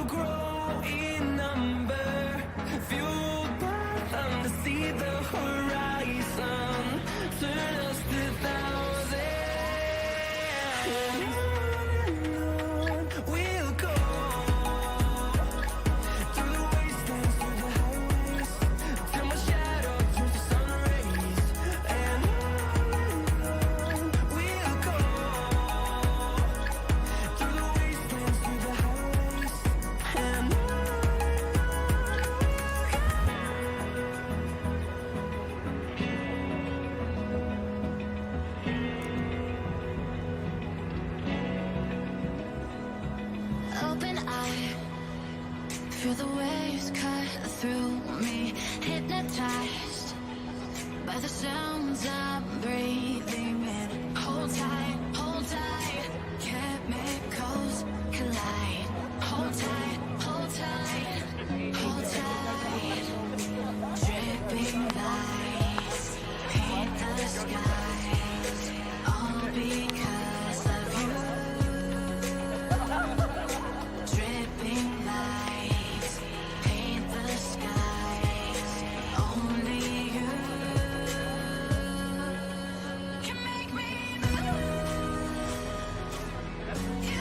grow in number, fueled by them to see the horizon, turn us to thousands. And on we'll go, through the wastelands, through the highways, till my shadow turns to sun rays. And on we'll go, through the wastelands, through the highways. And Open eye, feel the waves cut through me, hypnotized by the sounds I'm breathing in. Hold tight, chemicals collide. Hold tight, hold tight, hold tight. Dripping lights paint the skies, all because of you. Dripping lights paint the skies, only you can make me move. You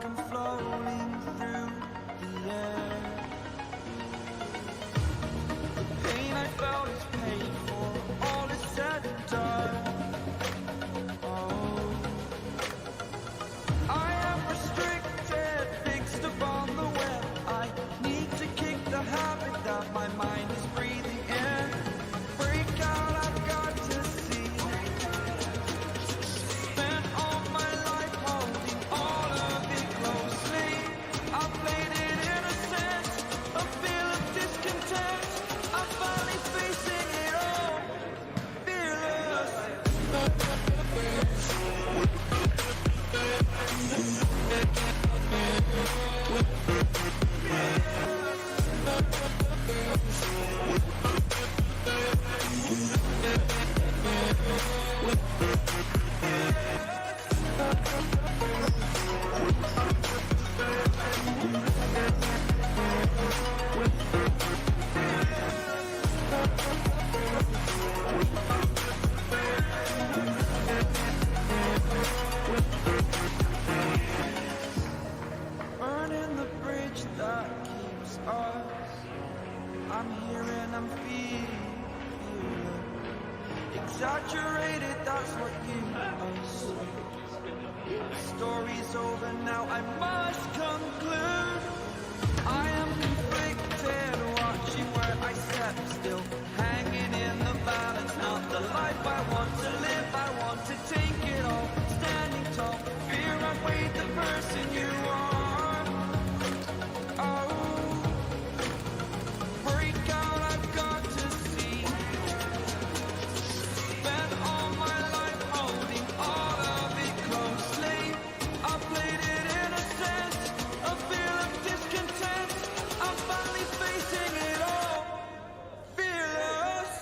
like I'm floating through the air. The pain I felt is paid for, all is said and done. Oh, I am restricted, fixed upon the web. I need to kick the habit that my mind is breathing in. Break out, I've got to see. Spent all my life holding all of it closely. I played it innocent, a feel of discontent. I'm finally facing it all, fearless. Burning the bridge that keeps us. I'm here and I'm feeling exaggerated, that's what you assume. The story's over now, I must conclude. I am conflicted, watching where I step still, hanging in the balance. Not the life I want to live, I want to take it all, standing tall. Fear I've weighed the person you are. Oh, break out, I've got to see. Spent all my life holding all of it closely. I played it innocent, a feel of discontent. I'm finally facing it all, fearless.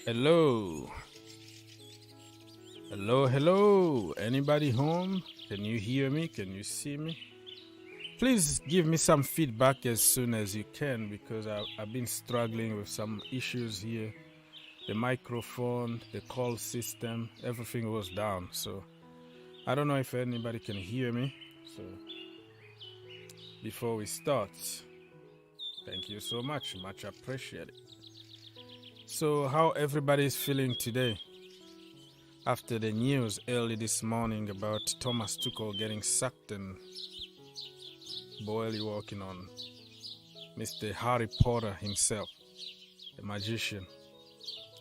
Hello. Hello, hello. Anybody home? Can you hear me? Can you see me? Please give me some feedback as soon as you can, because I've been struggling with some issues here. The microphone, the call system, everything was down. So I don't know if anybody can hear me. So before we start, thank you so much. Much appreciated. So how everybody is feeling today after the news early this morning about Thomas Tuchel getting sacked and boldly working on Mr. Harry Potter himself, the magician,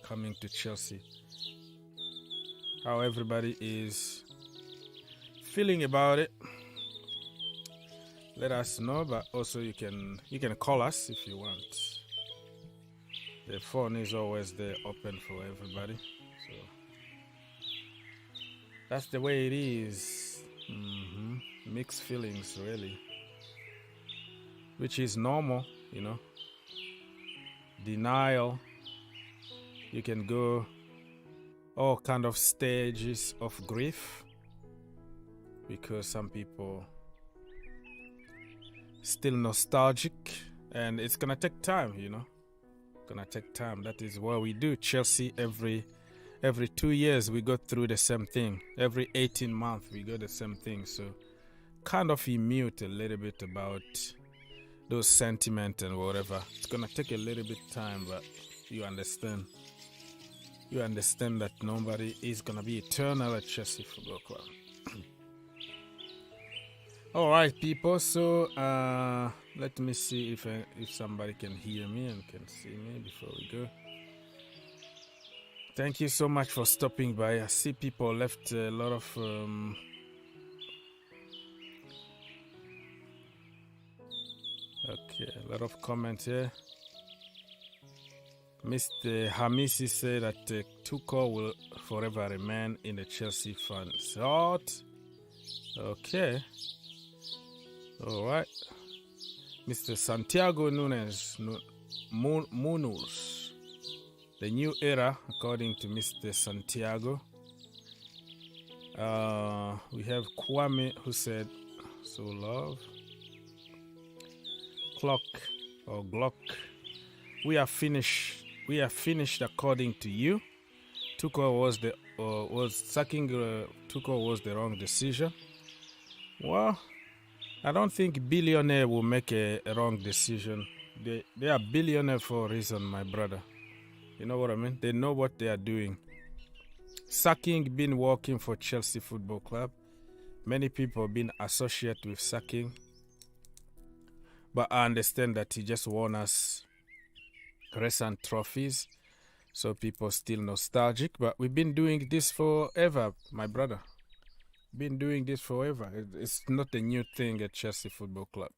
coming to Chelsea. How everybody is feeling about it, let us know. But also you can call us if you want. The phone is always there, open for everybody. So that's the way it is. Mixed feelings, really, which is normal, you know. Denial. You can go all kind of stages of grief, because some people still nostalgic, and it's gonna take time, you know. Gonna take time. That is what we do. Chelsea, every 2 years we go through the same thing. Every 18 months we go the same thing. So kind of mute a little bit about those sentiments and whatever. It's gonna take a little bit time, but you understand. You understand that nobody is gonna be eternal at Chelsea Football Club. All right, people. So let me see if somebody can hear me and can see me before we go. Thank you so much for stopping by. I see people left a lot of a lot of comments here. Mr. Hamisi said that Tuchel will forever remain in the Chelsea fans. Okay. All right. Mr. Santiago Nunes, Munoz. The new era, according to Mr. Santiago. We have Kwame who said, so love. Glock. We are finished according to you. Tuchel sacking Tuchel was the wrong decision. Well, I don't think billionaire will make a wrong decision. They are billionaire for a reason, my brother. You know what I mean? They know what they are doing. Sacking been working for Chelsea Football Club. Many people have been associated with Sacking. But I understand that he just won us recent trophies. So people still nostalgic. But we've been doing this forever, my brother. Been doing this forever. It's not a new thing at Chelsea Football Club.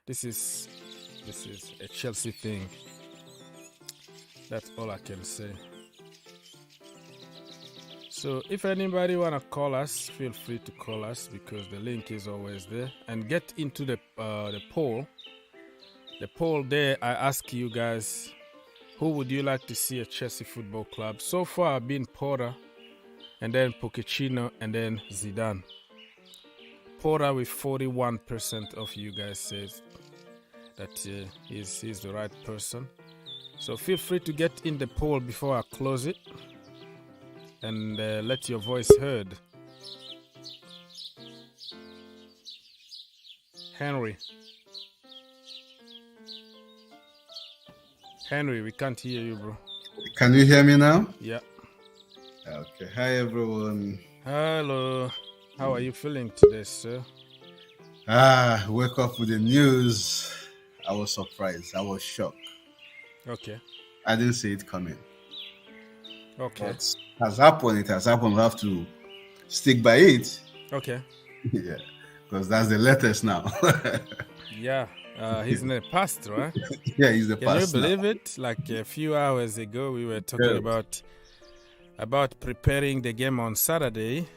This is a Chelsea thing. That's all I can say. So if anybody wanna call us, feel free to call us, because the link is always there. And get into the poll. The poll there, I ask you guys, who would you like to see at Chelsea Football Club? So far, I've been Potter, and then Pochettino, and then Zidane. Potter with 41% of you guys says that he's the right person. So feel free to get in the poll before I close it, and let your voice heard. Henry, we can't hear you, bro. Can you hear me now? Yeah. Okay. Hi, everyone. Hello. How are you feeling today, sir? Wake up with the news. I was surprised. I was shocked. Okay. I didn't see it coming. Okay. But it has happened. It has happened. We have to stick by it. Okay. Yeah. Because that's the latest now. Yeah. He's in the past, right? Yeah, he's the past. Can you believe it? Like a few hours ago, we were talking about preparing the game on Saturday.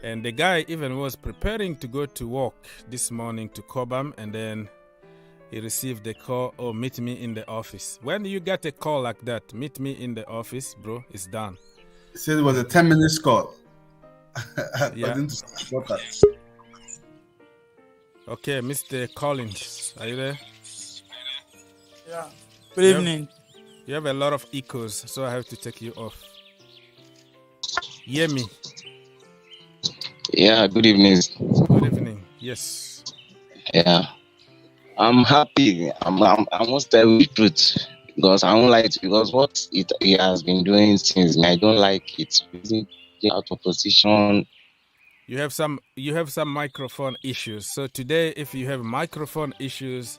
And the guy even was preparing to go to work this morning to Cobham, and then he received a call, oh, meet me in the office. When you get a call like that, meet me in the office, bro, it's done. He said it was a 10-minute call. Yeah. Okay, Okay, Mr. Collins, are you there? Yeah. Good evening. You have a lot of echoes, so I have to take you off. Hear me? Yeah, good evening. Good evening. Yes. Yeah, I'm happy. I must tell you the truth because I don't like it because what he has been doing since I don't like it. Using out of position. You have some microphone issues. So today, if you have microphone issues,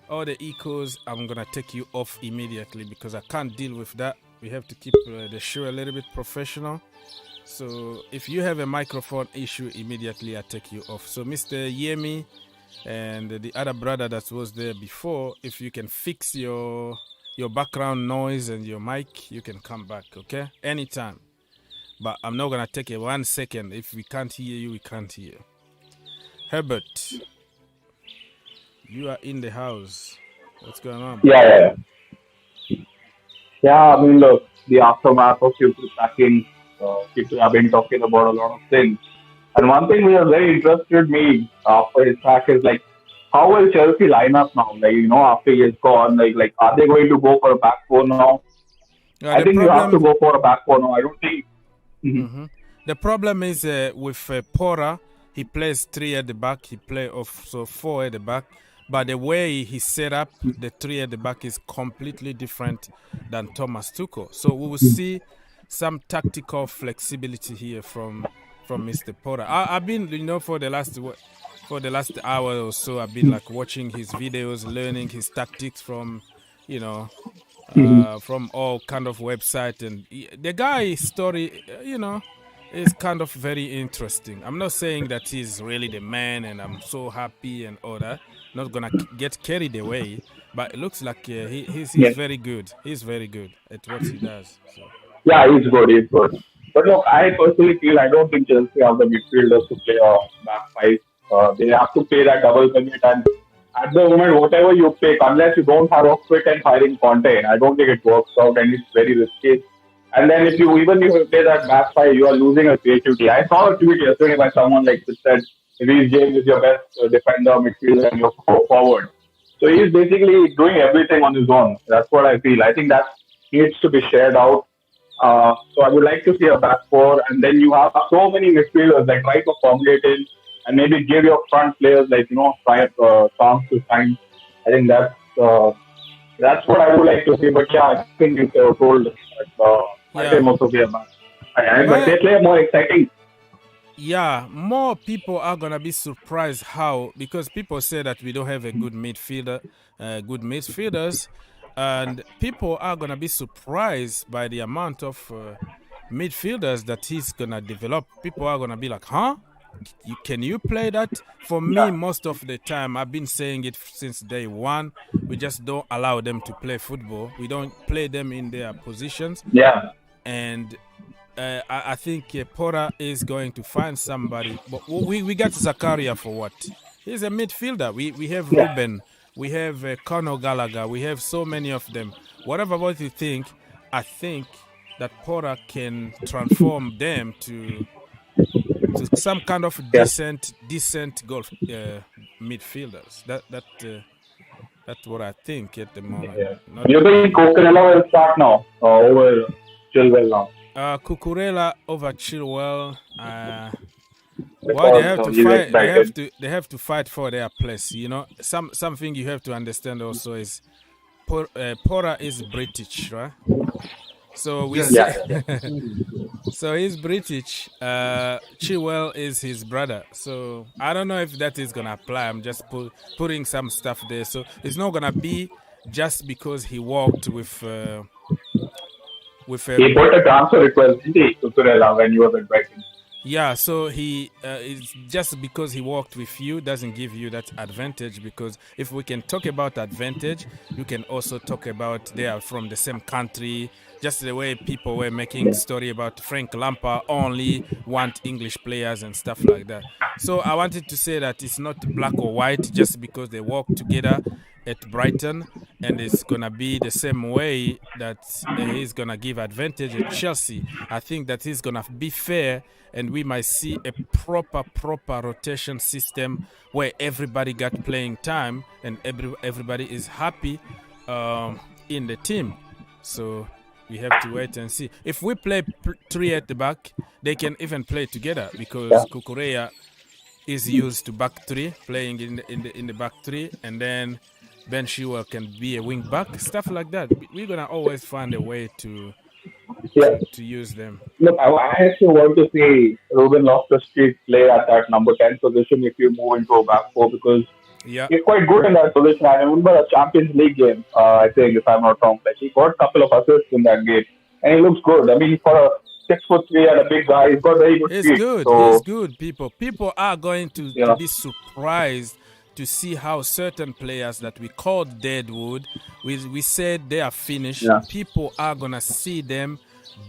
all the echoes, I'm gonna take you off immediately because I can't deal with that. We have to keep the show a little bit professional. So if you have a microphone issue, immediately I take you off. So Mr. Yemi and the other brother that was there before, if you can fix your background noise and your mic, you can come back, okay? Anytime. But I'm not gonna take it 1 second. If we can't hear you, we can't hear. Herbert, you are in the house. What's going on? Yeah. I mean, look, the aftermath of Tuchel sacking, people have been talking about a lot of things. And one thing which has very interested me after his sack is like, how will Chelsea line up now? Like, after he is gone, like, are they going to go for a back four now? I think you have to go for a back four now. I don't think. Mm-hmm. The problem is with Pora, he plays 3 at the back. He plays 4 at the back. But the way he set up the 3 at the back is completely different than Thomas Tuchel. So we will see some tactical flexibility here from Mr. Pora. I've been, for the last hour or so, I've been like watching his videos, learning his tactics from, from all kind of website, and the guy's story, is kind of very interesting. I'm not saying that he's really the man, and I'm so happy and all that. Not gonna get carried away, but it looks like he's very good. He's very good at what he does. So. Yeah, he's good. But look, I personally feel I don't think Chelsea have the midfielders to play a back 5. They have to play that double pivot, and at the moment, whatever you pick, unless you don't have a quick and firing Conte, I don't think it works out, and it's very risky. And then if you play that back 5, you are losing a creativity. I saw a tweet yesterday by someone like this said, Reece James is your best defender, midfielder, and your forward. So he's basically doing everything on his own. That's what I feel. I think that needs to be shared out. So I would like to see a back 4, and then you have so many midfielders that try to formulate it and maybe give your front players chance to shine. I think that's what I would like to see. But yeah, I think you told that I can also be a back. But they play more exciting. Yeah, more people are gonna be surprised because people say that we don't have a good midfielders, and people are gonna be surprised by the amount of midfielders that he's gonna develop. People are gonna be like, huh? Can you play that? For me, most of the time, I've been saying it since day one. We just don't allow them to play football. We don't play them in their positions. Yeah, and. I think Pora is going to find somebody. But we got Zakaria for what? He's a midfielder. We have Ruben. We have Conor Gallagher. We have so many of them. Whatever what you think, I think that Pora can transform them to some kind of decent goal midfielders. That's what I think at the moment. Yeah. You think Cucurella will start now over Chilwell now? Cucurella over Chilwell. Well, they have to fight for their place. Something you have to understand also is Pora is British, right? So so he's British. Chilwell is his brother. So I don't know if that is gonna apply. I'm just putting some stuff there. So it's not gonna be just because he walked with. He put a transfer request to Cucurella when he was at Brighton. Yeah, so it's just because he worked with you doesn't give you that advantage, because if we can talk about advantage, you can also talk about they are from the same country, just the way people were making story about Frank Lampard only want English players and stuff like that. So I wanted to say that it's not black or white just because they work together. at Brighton, and it's gonna be the same way that he's gonna give advantage at Chelsea. I think that he's gonna be fair, and we might see a proper rotation system where everybody got playing time and everybody is happy in the team. So we have to wait and see. If we play 3 at the back, they can even play together because Cucurella is used to back 3, playing in the back 3, and then Ben Chilwell can be a wing back, stuff like that. We're gonna always find a way to use them. Look, I actually want to see Ruben Loftus-Cheek play at that number 10 position if you move into a back 4 because he's quite good in that position. I remember a Champions League game, I think, if I'm not wrong. Like, he got a couple of assists in that game, and he looks good. I mean, for a 6'3" and a big guy, he's got very good It's speed. good. So, it's good, people are going to be surprised to see how certain players that we called deadwood, we said they are finished. People are gonna see them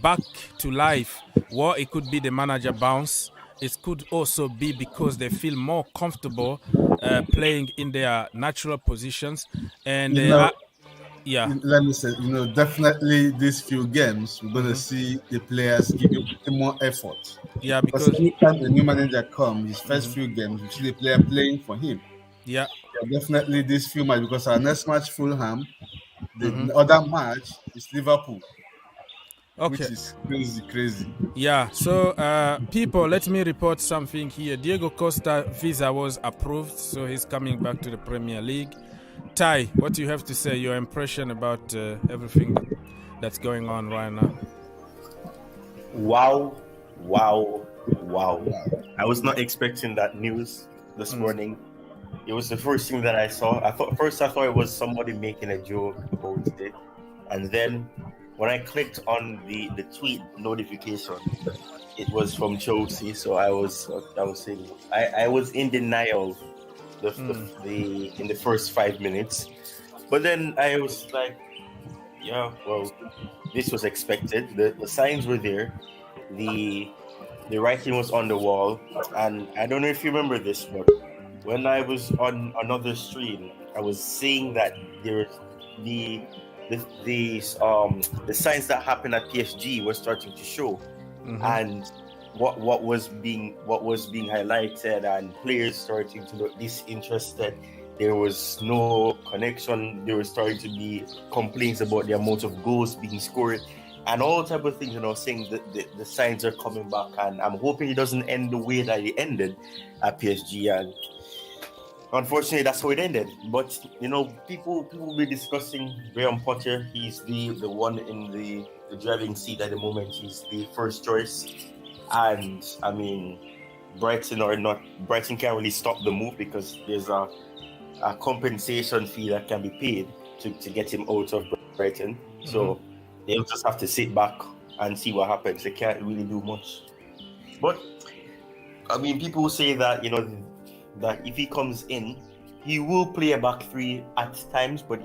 back to life. Well, it could be the manager bounce. It could also be because they feel more comfortable playing in their natural positions. And let me say, definitely these few games, we're going to see the players give more effort. Yeah, because anytime the new manager comes, his first few games, we see the player playing for him. Yeah, definitely this few matches, because our next match, Fulham, the other match is Liverpool. Okay. Which is crazy. Yeah, so people, let me report something here. Diego Costa visa was approved, so he's coming back to the Premier League. Ty, what do you have to say, your impression about everything that's going on right now? Wow. I was not expecting that news this morning. It was the first thing that I saw. I thought it was somebody making a joke about it. And then when I clicked on the tweet notification, it was from Chelsea. So I was saying I was in denial in the first 5 minutes, but then I was like, yeah, well, this was expected. The signs were there, the writing was on the wall, and I don't know if you remember this, but when I was on another stream, I was saying that there the signs that happened at PSG were starting to show, and what was being highlighted, and players starting to look disinterested. There was no connection. There was starting to be complaints about the amount of goals being scored, and all type of things. Saying that the signs are coming back, and I'm hoping it doesn't end the way that it ended at PSG. And unfortunately, that's how it ended. But people will be discussing Graham Potter. He's the one in the driving seat at the moment. He's the first choice. And I mean, Brighton can't really stop the move because there's a compensation fee that can be paid to get him out of Brighton. So they'll just have to sit back and see what happens. They can't really do much. But I mean, people say that that if he comes in, he will play a back 3 at times, but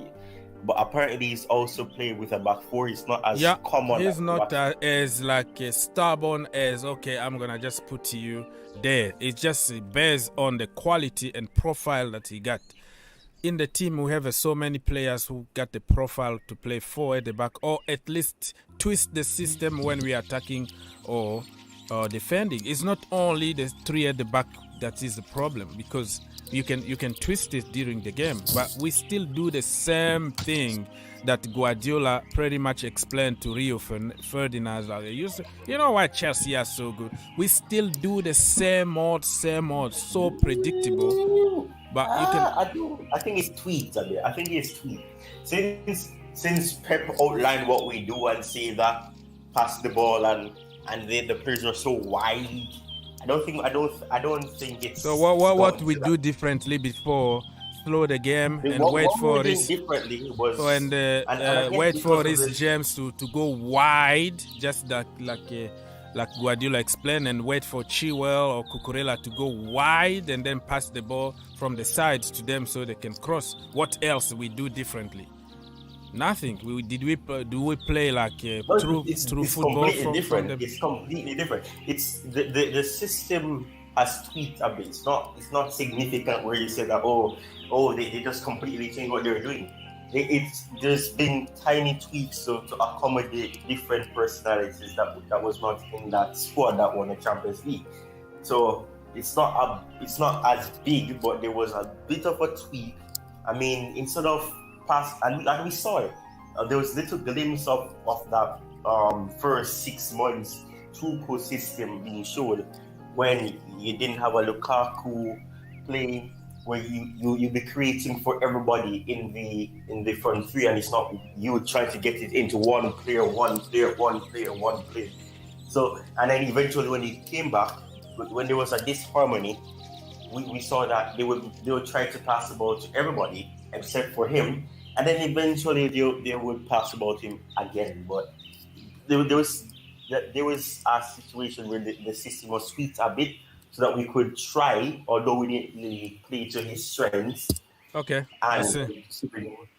apparently he's also playing with a back 4. It's not as common. He's not as stubborn as, okay, I'm gonna just put you there. It's just based on the quality and profile that he got. In the team, we have so many players who got the profile to play 4 at the back, or at least twist the system when we are attacking or defending. It's not only the 3 at the back that is the problem, because you can twist it during the game, but we still do the same thing that Guardiola pretty much explained to Rio Ferdinand. You know why Chelsea are so good? We still do the same old, so predictable. But I think it's tweaked a bit. I think it's tweaked. Since Pep outlined what we do and say that pass the ball and the players are so wide. I don't think it's. So what we do differently before? Slow the game and wait for Reece. Wait for Reece James to go wide, just that like Guardiola explained, and wait for Chilwell or Cucurella to go wide and then pass the ball from the sides to them so they can cross. What else we do differently? Nothing. Do we play like true football? Completely different. It's completely different. It's the system has tweaked a bit. It's not significant where you say that they just completely changed what they're doing. There's been tiny tweaks to accommodate different personalities that was not in that squad that won the Champions League. So it's not as big, but there was a bit of a tweak. I mean, instead of and we saw it. There was little glimpse of that first 6 months Tuchel system being showed when you didn't have a Lukaku playing, where you be creating for everybody in the front three, and it's not you trying to get it into one player. So, and then eventually when he came back, when there was a disharmony, we saw that they would try to pass the ball to everybody except for him, and then eventually they would pass the ball to him again. But there was a situation where the system was tweaked a bit, so that we could try, although we didn't really play to his strengths. Okay.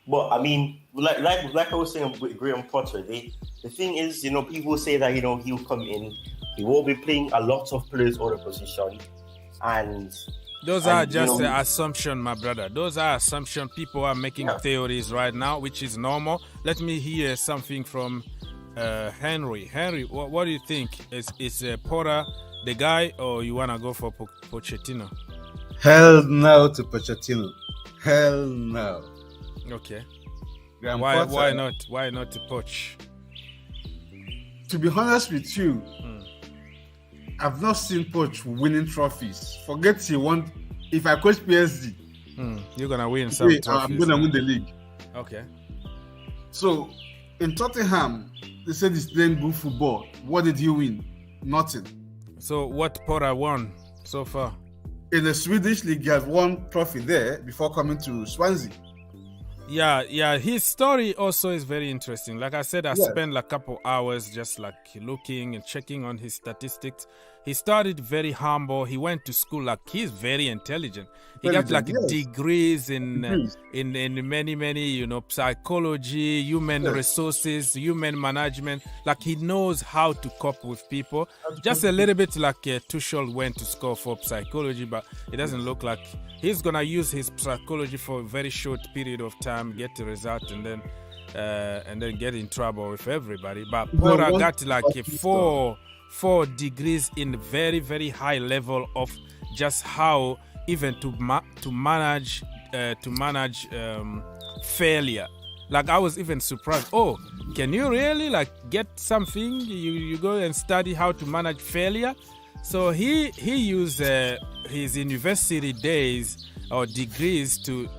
But I mean, like I was saying with Graham Potter, the thing is, people say that he'll come in, he will be playing a lot of players out of position, and those are just assumption, my brother. Those are assumption. People are making theories right now, which is normal. Let me hear something from Henry. Henry, what do you think? Is Potter the guy, or you want to go for Pochettino? Hell no to Pochettino. Hell no. Okay. Why not? Why not to Poch? To be honest with you, I've not seen Poch winning trophies. Forget he won. If I coach PSG, you're gonna win some trophies. I'm gonna win the league. Okay. So in Tottenham, they said he's playing good football. What did he win? Nothing. So what Potter won so far? In the Swedish league, he has one trophy there before coming to Swansea. Yeah. His story also is very interesting. Like I said, I spent a couple hours just like looking and checking on his statistics. He started very humble. He went to school, like he's very intelligent. He got degrees in many psychology, human resources, human management. Like he knows how to cope with people. Just a little bit like Tuchel went to school for psychology, but it doesn't look like he's gonna use his psychology for a very short period of time, get the result, and then get in trouble with everybody. But Potter got like four degrees in very, very high level of just how even to manage failure. Like I was even surprised. Oh, can you really like get something? You go and study how to manage failure. So he used his university days or degrees to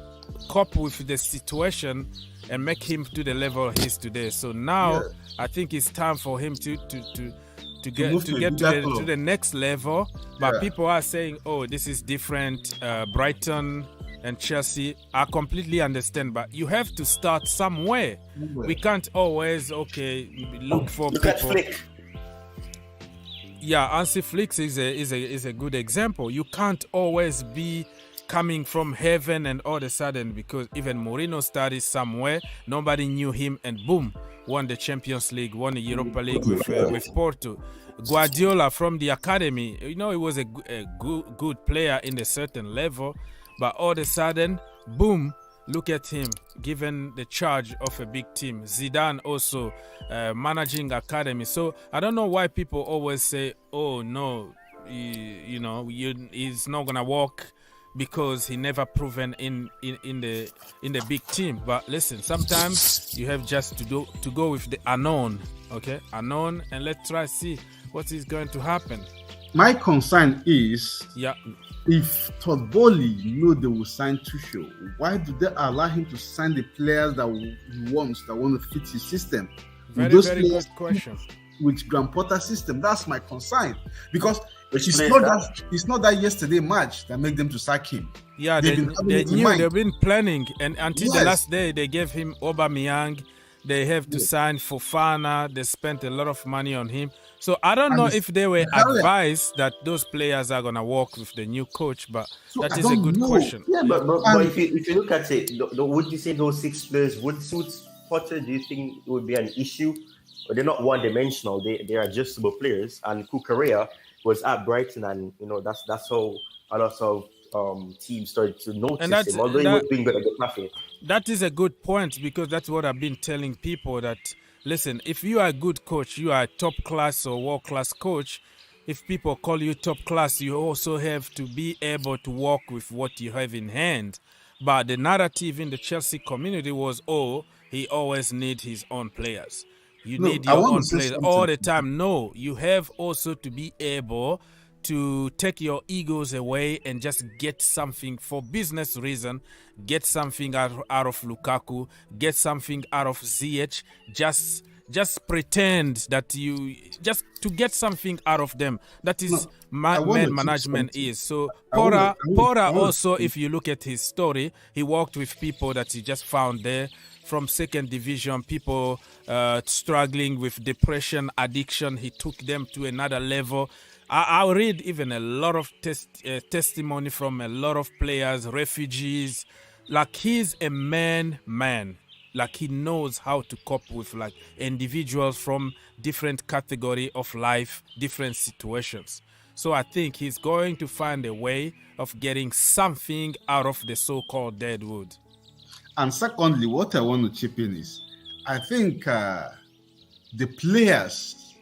cope with the situation and make him to the level he's today. So now I think it's time for him to get to the next level. But people are saying, oh, this is different. Brighton and Chelsea, I completely understand, but you have to start somewhere. We can't always look for people. At Flick. Yeah, Hansi Flick is a good example. You can't always be coming from heaven and all of a sudden, because even Mourinho started somewhere, nobody knew him, and boom, won the Champions League, won the Europa League with Porto. Guardiola from the academy, he was a good player in a certain level, but all of a sudden, boom, look at him given the charge of a big team. Zidane also managing academy. So I don't know why people always say, oh no, he's not gonna work because he never proven in the big team. But listen, sometimes you have just to go with the unknown, unknown, and let's try see what is going to happen. My concern is, if Todd Bowley they will sign Tuchel, why do they allow him to sign the players that he wants, that want to fit his system? Very good question. With Graham Potter's system, that's my concern, because it's not that yesterday match that made them to sack him. Yeah, they've been planning, and until the last day they gave him Aubameyang. They have to sign Fofana. They spent a lot of money on him. So I don't know if they were advised that those players are gonna work with the new coach, but that is a good question. Yeah, but if you look at it, would you say those 6 players would suit Potter? Do you think it would be an issue? Or they're not one-dimensional. They're adjustable players. And Cucurella, was at Brighton, and that's how a lot of teams started to notice him. Although he was doing good at the cafe. That is a good point, because that's what I've been telling people, that listen, if you are a good coach, you are a top class or world class coach. If people call you top class, you also have to be able to work with what you have in hand. But the narrative in the Chelsea community was, he always needs his own players. You need your own players all the time. No, you have also to be able to take your egos away and just get something for business reason. Get something out of Lukaku. Get something out of Ziyech. Just pretend that you just to get something out of them. That is man management is. So Pora also, if you look at his story, he worked with people that he just found there from second division, people struggling with depression, addiction. He took them to another level. I'll read even a lot of testimony from a lot of players, refugees. Like, he's a man. Like, he knows how to cope with like individuals from different category of life, different situations. So I think he's going to find a way of getting something out of the so-called dead wood. And secondly, what I want to chip in is, I think the players,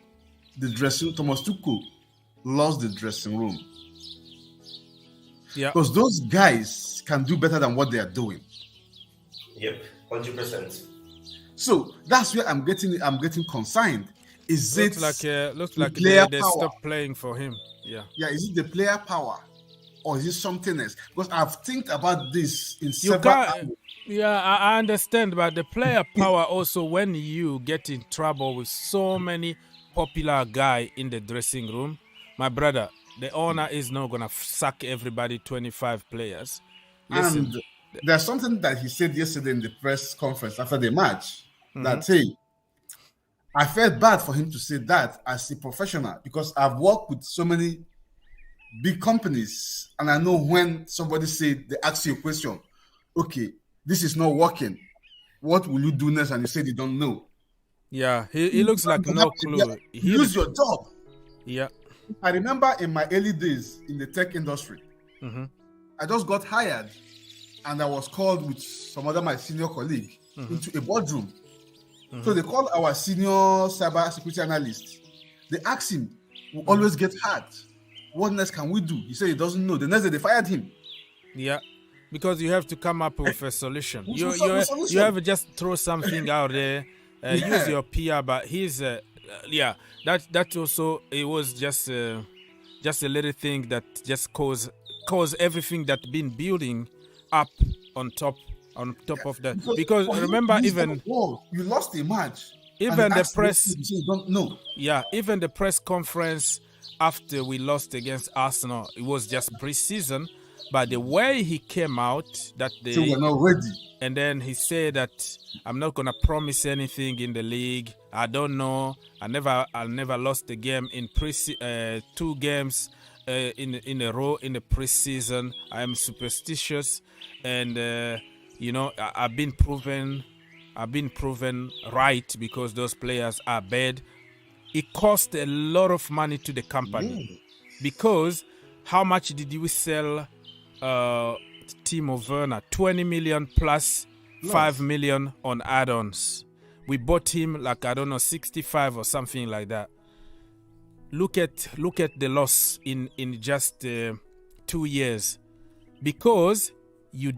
Thomas Tuchel lost the dressing room. Yeah. Because those guys can do better than what they are doing. Yep, 100%. So that's where I'm getting concerned. Is looks like they stopped playing for him. Yeah. Yeah, is it the player power or is it something else? Because I've think about this in several. Yeah, I understand, but the player power also, when you get in trouble with so many popular guy in the dressing room, my brother, the owner is not gonna sack everybody 25 players. Listen, and there's something that he said yesterday in the press conference after the match that, hey, I felt bad for him to say that as a professional, because I've worked with so many big companies, and I know when somebody they ask you a question, okay, this is not working, what will you do next? And you said you don't know. Yeah, he looks like no clue. Use your job. Yeah. I remember in my early days in the tech industry, I just got hired and I was called with some other my senior colleague into a boardroom. So they called our senior cyber security analyst. They asked him, we always get hurt. What next can we do? He said he doesn't know. The next day they fired him. Yeah, because you have to come up with a solution. You have to just throw something out there, use your PR, but he's that also, it was just a little thing that just caused everything that been building up on top of that. Because remember, even you lost a match. Even the press, you don't know. Yeah, even the press conference after we lost against Arsenal, it was just pre-season. But the way he came out that day, so we're not ready. And then he said that I'm not gonna promise anything in the league. I don't know. I never lost a game in 2 games in a row in the pre-season. I am superstitious, and I've been proven right, because those players are bad. It cost a lot of money to the company, because how much did we sell Timo Werner? 20 million plus 5 million on add-ons. We bought him like, I don't know, 65 or something like that. Look at the loss in just 2 years, because you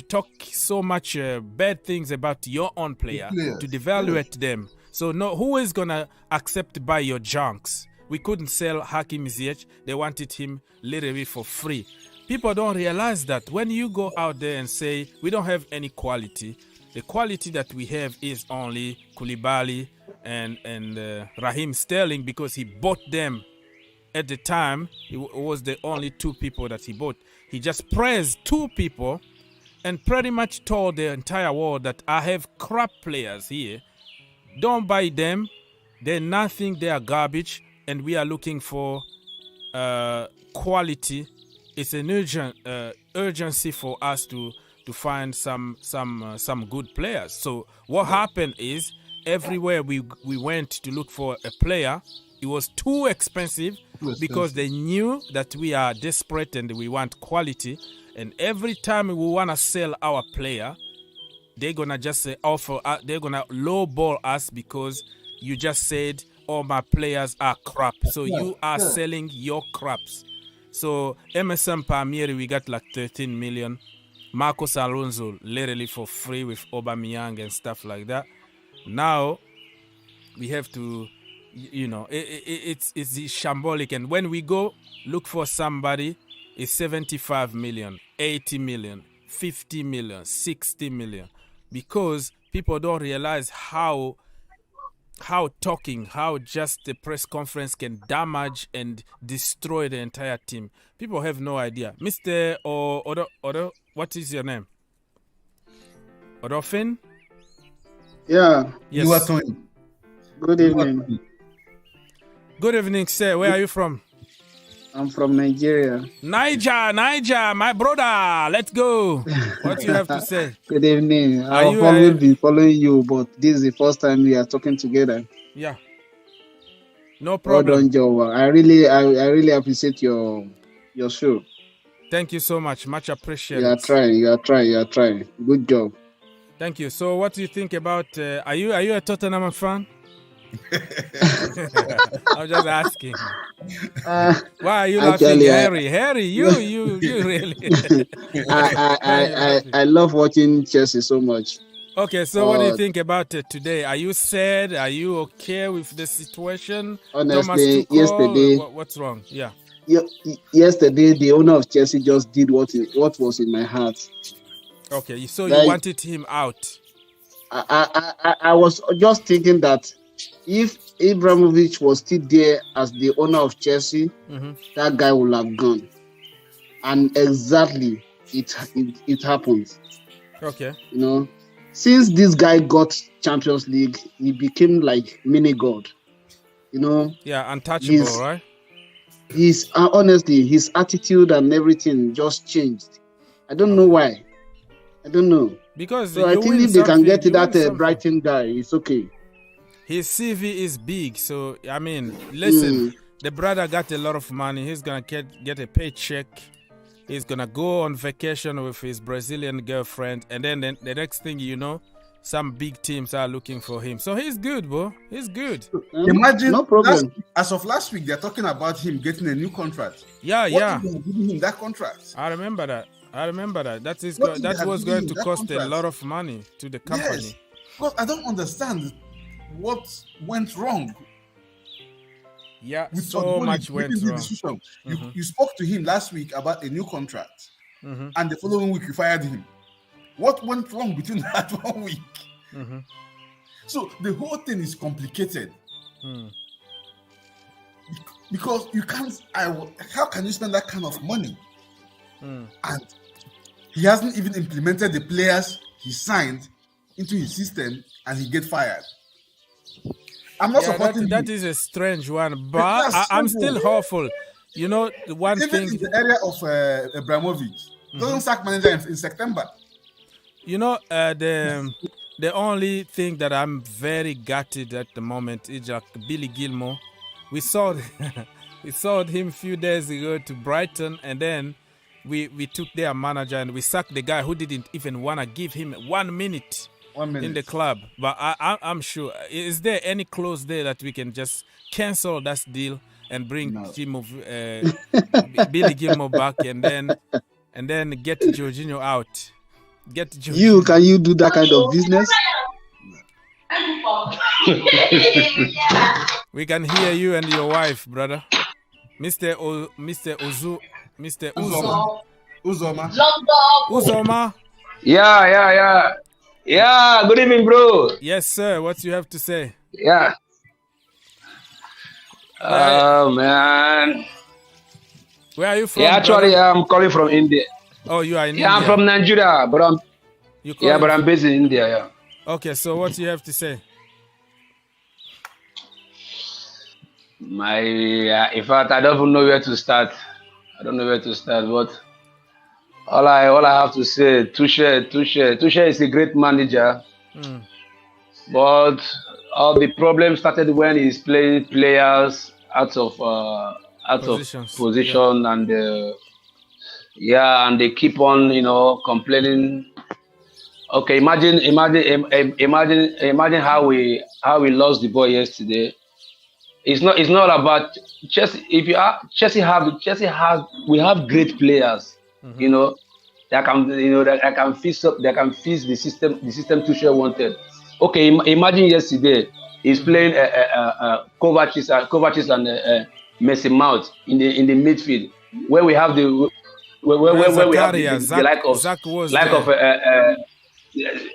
talk so much bad things about your own player to devaluate them. So who is gonna accept buy your junks? We couldn't sell Hakim Ziyech. They wanted him literally for free. People don't realize that when you go out there and say we don't have any quality, the quality that we have is only Koulibaly and Raheem Sterling, because he bought them at the time. It was the only 2 people that he bought. He just praised 2 people and pretty much told the entire world that I have crap players here. Don't buy them. They're nothing. They are garbage. And we are looking for quality. It's an urgency for us to find some good players. So what happened is, everywhere we went to look for a player, It was too expensive because they knew that we are desperate and we want quality. And every time we want to sell our player, they're going to just offer, they're going to lowball us because you just said, all my players are crap. So you are selling your craps. So Emerson Palmieri, we got like 13 million. Marcos Alonso, literally for free with Aubameyang and stuff like that. Now, we have to, it's shambolic. And when we go look for somebody, it's 75 million, 80 million, 50 million, 60 million. Because people don't realize how just the press conference can damage and destroy the entire team. People have no idea. Mr. Odo, what is your name? Odofin? Yeah. Yes. You are Tony. Good evening. Good evening, sir. Where are you from? I'm from Nigeria. Niger, my brother. Let's go. What do you have to say? Good evening. I've always been following you, but this is the first time we are talking together. Yeah. No problem. Well done, Joe. I really appreciate your show. Thank you so much. Much appreciated. You are trying. Good job. Thank you. So what do you think about are you a Tottenham fan? I'm just asking. Why are you laughing, Harry? You really. I love watching Chelsea so much. Okay, so what do you think about today? Are you sad? Are you okay with the situation? Honestly, yesterday. What's wrong? Yeah. Yesterday, the owner of Chelsea just did what was in my heart. Okay, so you wanted him out. I was just thinking that if Abramovic was still there as the owner of Chelsea, that guy would have gone. And exactly, it happened. Okay. Since this guy got Champions League, he became like mini god. Yeah, untouchable, right? Honestly, his attitude and everything just changed. I don't know why. I don't know. Because so I think if they can get to that Brighton guy, it's okay. His CV is big, so I mean, listen, the brother got a lot of money. He's gonna get a paycheck. He's gonna go on vacation with his Brazilian girlfriend, and then the next thing you know, some big teams are looking for him. So he's good, bro. He's good. Imagine, no problem. As of last week, they're talking about him getting a new contract. Yeah. Giving him that contract. I remember that. That was going to cost a lot of money to the company. Yes. Because I don't understand what went wrong. Yeah, so much went wrong. You spoke to him last week about a new contract, and the following week you fired him. What went wrong between that 1 week? So the whole thing is complicated. Because you can't. How can you spend that kind of money? And he hasn't even implemented the players he signed into his system, and he get fired. I'm not supporting that is a strange one, but I'm still hopeful. The one even thing in the area of Abramovic doesn't sack manager in September. The only thing that I'm very gutted at the moment is like Billy Gilmore. We saw him a few days ago to Brighton, and then we took their manager and we sacked the guy who didn't even want to give him 1 minute. 1 minute in the club. But I'm sure. Is there any clause there that we can just cancel that deal and bring Billy Gilmore back and then get Jorginho out? Can you do that kind of business? We can hear you and your wife, brother. Mr. Uzoma. Yeah, good evening, bro. Yes, sir. What do you have to say? Yeah. Oh, man. Where are you from? Yeah, actually, I'm calling from India. Oh, you are in India? Yeah, I'm from Nigeria, but I'm based in India, yeah. Okay, so what do you have to say? In fact, I don't even know where to start. But all I have to say, Tuchel is a great manager. but the problem started when he's playing players out of position, and and they keep on, complaining. Okay, imagine how we lost the ball yesterday. It's not about Chelsea. We have great players, that can fix the system Tuchel wanted. Okay, imagine yesterday he's playing Kovacic and Mason Mount in the midfield, where we have the like of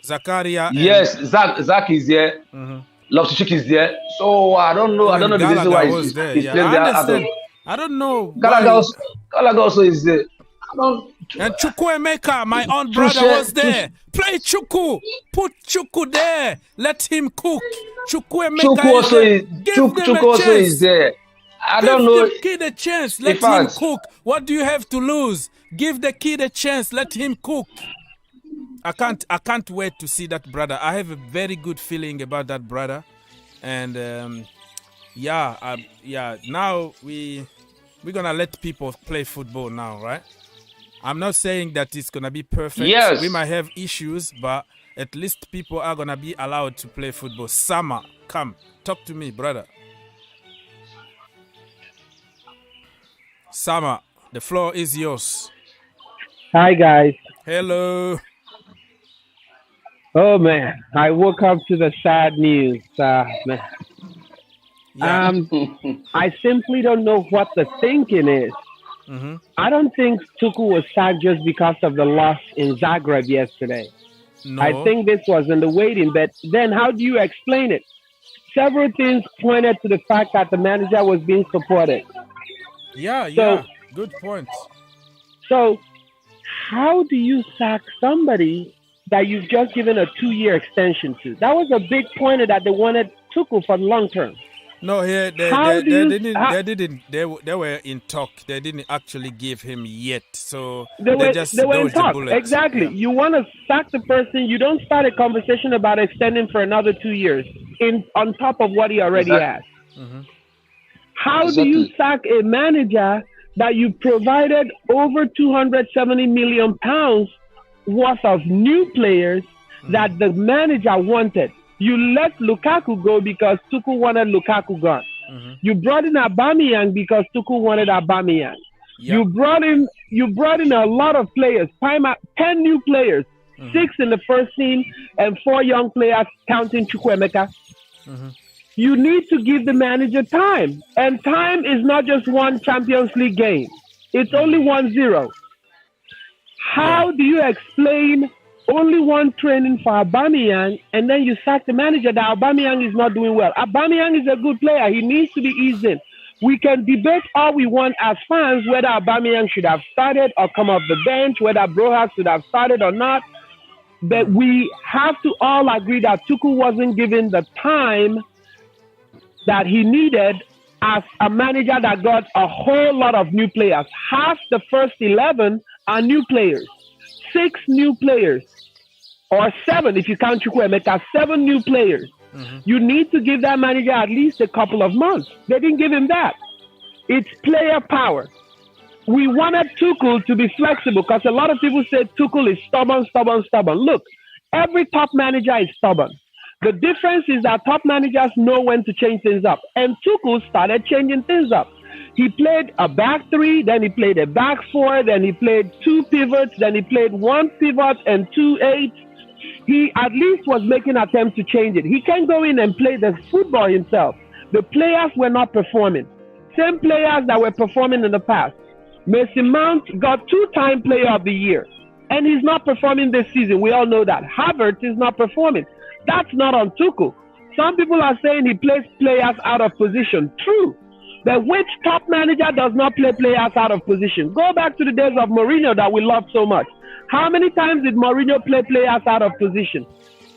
Zakaria. Yes, Zach is there. Loftus-Cheek is there. So I don't know the reason why he's playing there. I don't know. Gallagher also is there. And Chukwuemeka, my own brother, was there. Play Chukwu. Put Chukwu there. Let him cook. Chukwuemeka also is there. I don't know. Give the kid a chance. Let him cook. What do you have to lose? Give the kid a chance. Let him cook. I can't wait to see that brother. I have a very good feeling about that brother. And now we're gonna let people play football now, right? I'm not saying that it's gonna be perfect. Yes. We might have issues, but at least people are gonna be allowed to play football. Sama, come, talk to me, brother. Sama, the floor is yours. Hi, guys. Hello. Oh, man. I woke up to the sad news. Man. Yeah. I simply don't know what the thinking is. Mm-hmm. I don't think Tuchel was sacked just because of the loss in Zagreb yesterday. No. I think this was in the waiting, but then how do you explain it? Several things pointed to the fact that the manager was being supported. Yeah, good point. So how do you sack somebody that you've just given a 2-year extension to? That was a big point that they wanted Tuchel for the long term. No, they were in talk. They didn't actually give him yet, so they were in talk. Exactly. Yeah. You want to sack the person. You don't start a conversation about extending for another 2 years on top of what he already has. Mm-hmm. How do you sack a manager that you provided over £270 million worth of new players that the manager wanted? You let Lukaku go because Tuchel wanted Lukaku gone. Mm-hmm. You brought in Aubameyang because Tuchel wanted Aubameyang. Yep. You brought in a lot of players, 10 new players, 6 in the first team and 4 young players counting Chukwuemeka. Mm-hmm. You need to give the manager time. And time is not just one Champions League game. It's only 1-0. How do you explain only one training for Aubameyang and then you sack the manager that Aubameyang is not doing well? Aubameyang is a good player. He needs to be eased in. We can debate all we want as fans whether Aubameyang should have started or come off the bench, whether Broha should have started or not. But we have to all agree that Tuchel wasn't given the time that he needed as a manager that got a whole lot of new players. Half the first 11 are new players. 6 new players, or 7 if you count Chukwuemeka, 7 new players. Mm-hmm. You need to give that manager at least a couple of months. They didn't give him that. It's player power. We wanted Tuchel to be flexible because a lot of people say Tuchel is stubborn. Look, every top manager is stubborn. The difference is that top managers know when to change things up. And Tuchel started changing things up. He played a back 3, then he played a back 4, then he played 2 pivots, then he played 1 pivot and 2 8. He at least was making attempts to change it. He can't go in and play the football himself. The players were not performing. Same players that were performing in the past. Mason Mount got 2-time player of the year, and he's not performing this season. We all know that. Havertz is not performing. That's not on Tuchel. Some people are saying he plays players out of position. True. But which top manager does not play players out of position? Go back to the days of Mourinho that we loved so much. How many times did Mourinho play players out of position?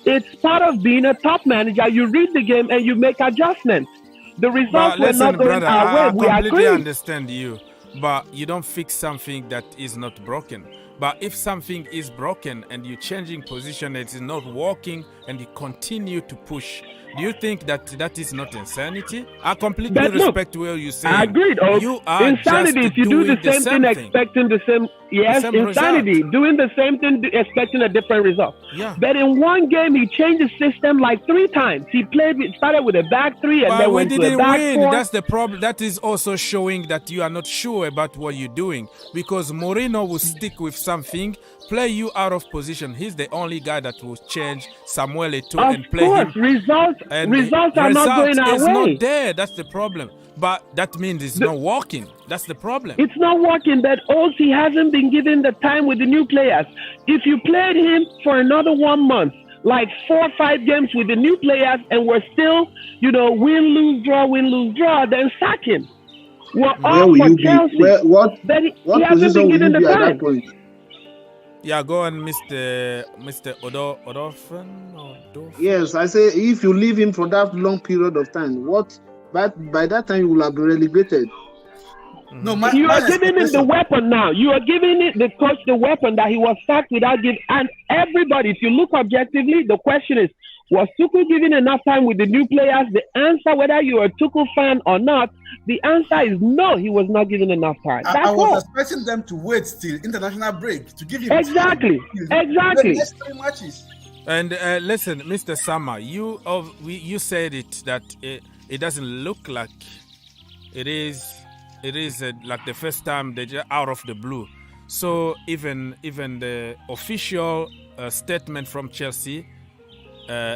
It's part of being a top manager. You read the game and you make adjustments. The results were not going our way. We completely agree. Understand you, but you don't fix something that is not broken. But if something is broken and you're changing position, it's not working, and you continue to push, do you think that is not insanity? I completely respect where you say. I agreed. You are insanity just if you do the same thing, expecting the same. Yes, the same insanity. result. Doing the same thing, expecting a different result. Yeah. But in one game, he changed the system like 3 times. He started with a back 3 and then went to a back 4. That's the problem. That is also showing that you are not sure about what you're doing, because Mourinho will stick with something, play you out of position. He's the only guy that will change Samuel Eto'o and play him. Results are not going our way. It's not there. That's the problem. But that means it's not working. That's the problem. It's not working, but also he hasn't been given the time with the new players. If you played him for another 1 month, like 4 or 5 games with the new players, and we're still, win, lose, draw, then sack him. We're all for Chelsea. What he hasn't been given the time. Yeah, go on, Mr. Odorfin. Yes, I say if you leave him for that long period of time, but by that time you will have been relegated. No, you are giving him the weapon now. You are giving the coach the weapon that he was sacked without giving. And everybody, if you look objectively, the question is, was Tuchel given enough time with the new players? The answer, whether you're a Tuchel fan or not, the answer is no, he was not given enough time. I was expecting them to wait till international break to give him exactly. The next 3 matches. And listen, Mr. Sama, you said it that it doesn't look like it is like the first time they're just out of the blue. So even the official statement from Chelsea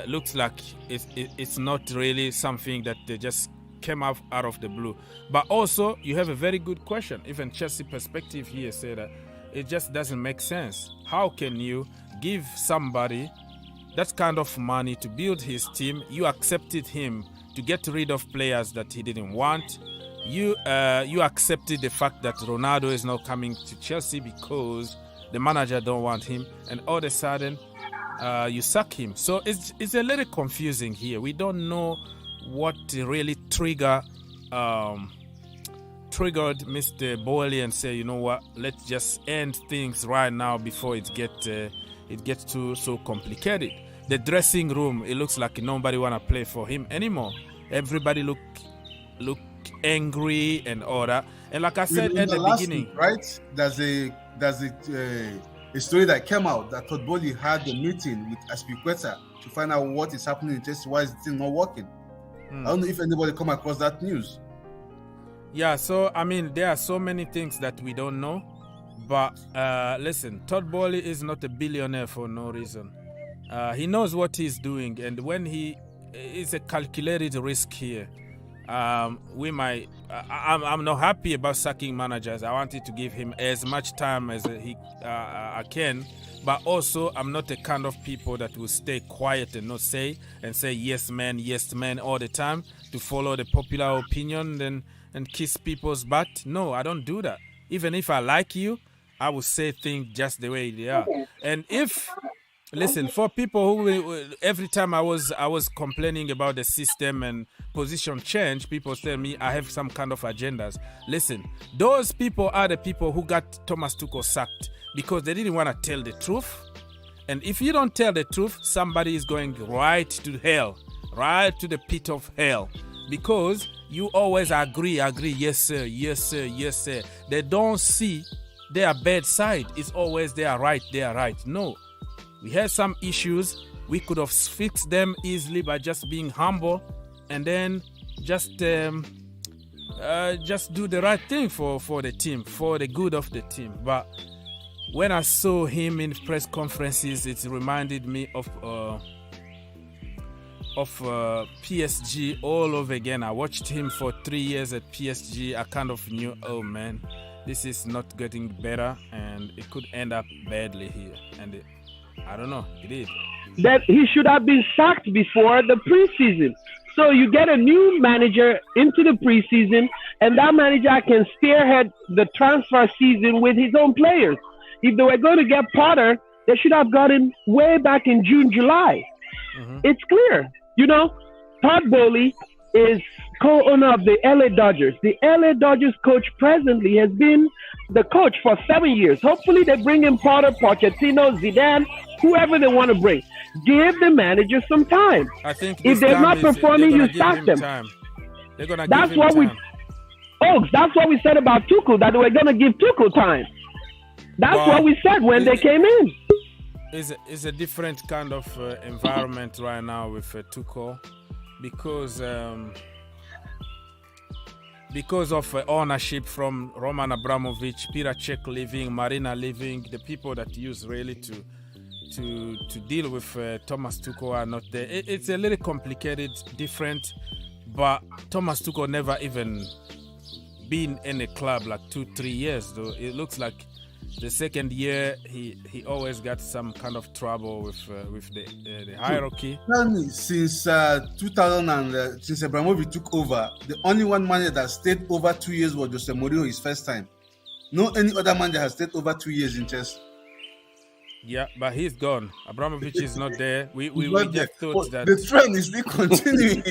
looks like it's not really something that they just came out of the blue. But also, you have a very good question. Even Chelsea perspective here say that it just doesn't make sense. How can you give somebody that kind of money to build his team? You accepted him to get rid of players that he didn't want. You accepted the fact that Ronaldo is not coming to Chelsea because the manager don't want him, and all of a sudden you sack him. So it's a little confusing here. We don't know what really triggered Mr. Bowley and say, you know what, let's just end things right now before it gets too so complicated. The dressing room, it looks like nobody want to play for him anymore. Everybody look angry and all that. And like I said at the beginning, week, right? There's a story that came out that Todd Bowley had a meeting with Aspiqueta to find out what is happening in Chelsea, why is the thing not working. I don't know if anybody come across that news. Yeah, so I mean, there are so many things that we don't know. But listen, Todd Bowley is not a billionaire for no reason. He knows what he's doing, and when he is a calculated risk here. I'm not happy about sacking managers. I wanted to give him as much time as I can, but also I'm not the kind of people that will stay quiet and not say yes man all the time to follow the popular opinion and kiss people's butt. No, I don't do that. Even if I like you, I will say things just the way they are. And listen, for people who every time I was complaining about the system and position change, people tell me I have some kind of agendas. Listen, those people are the people who got Thomas Tuchel sacked because they didn't want to tell the truth. And if you don't tell the truth, somebody is going right to hell, right to the pit of hell, because you always agree, yes sir. They don't see their bad side. It's always they are right. No. We had some issues. We could have fixed them easily by just being humble and then just do the right thing for the team, for the good of the team. But when I saw him in press conferences, it reminded me of PSG all over again. I watched him for 3 years at PSG. I kind of knew, oh man, this is not getting better and it could end up badly here. And I don't know, it is. That he should have been sacked before the preseason. So you get a new manager into the preseason, and that manager can spearhead the transfer season with his own players. If they were going to get Potter, they should have got him way back in June, July. Mm-hmm. It's clear. Todd Bowley is co-owner of the LA Dodgers. The LA Dodgers coach presently has been the coach for 7 years. Hopefully they bring in Potter, Pochettino, Zidane, whoever they want to bring. Give the manager some time. I think if they're not performing, you start them. They're gonna that's give what him time. That's what we said about Tuchel, that we're gonna give Tuchel time. That's what we said when they came in. It's a different kind of environment right now with Tuchel because of ownership from Roman Abramovic, Peter Cech leaving, Marina leaving, the people that use really to deal with Thomas Tuchel are not there. It's a little complicated, different, but Thomas Tuchel never even been in a club like 2-3 years though. It looks like the second year he always got some kind of trouble with the hierarchy. Tell me, since 2000 and since Abramovich took over, the only one manager that stayed over 2 years was Jose Mourinho his first time. No any other manager has stayed over 2 years in Chelsea. Yeah, but he's gone. Abramovich is not there. We just thought that the trend is still continuing.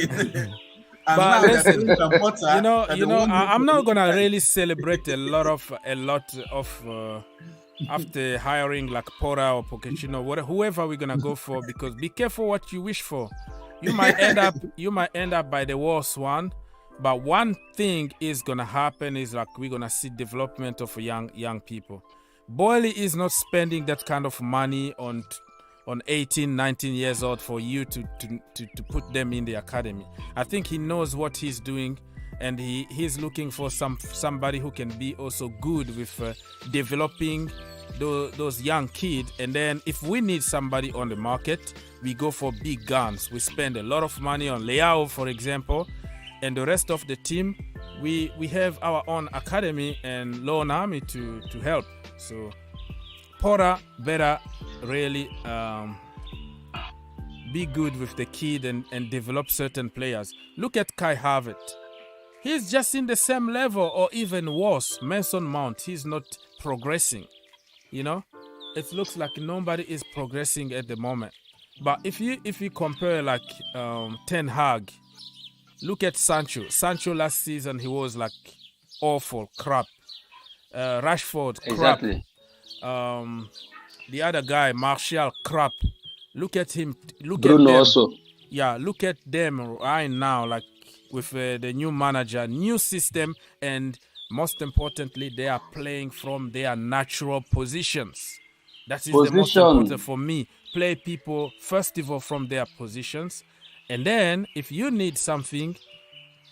But listen, I'm not gonna really celebrate a lot of after hiring like Porra or Pochettino, whoever we're gonna go for, because be careful what you wish for. You might end up by the worst one. But one thing is gonna happen is like we're gonna see development of young people. Boyle is not spending that kind of money on 18, 19 years old for you to put them in the academy. I think he knows what he's doing, and he's looking for somebody who can be also good with developing those young kids. And then if we need somebody on the market, we go for big guns. We spend a lot of money on Leao, for example, and the rest of the team, we have our own academy and loan army to help. So Porra better really be good with the kid and develop certain players. Look at Kai Havertz. He's just in the same level or even worse. Mason Mount, he's not progressing. You know, it looks like nobody is progressing at the moment. But if you compare like Ten Hag, look at Sancho. Sancho last season, he was like awful, crap. Rashford, crap. Exactly. The other guy, Martial, crap. Look at him. Look Bruno at them. also. Yeah, look at them right now, like with the new manager, new system, and most importantly, they are playing from their natural positions. That is the most important for me. Play people, first of all, from their positions. And then, if you need something,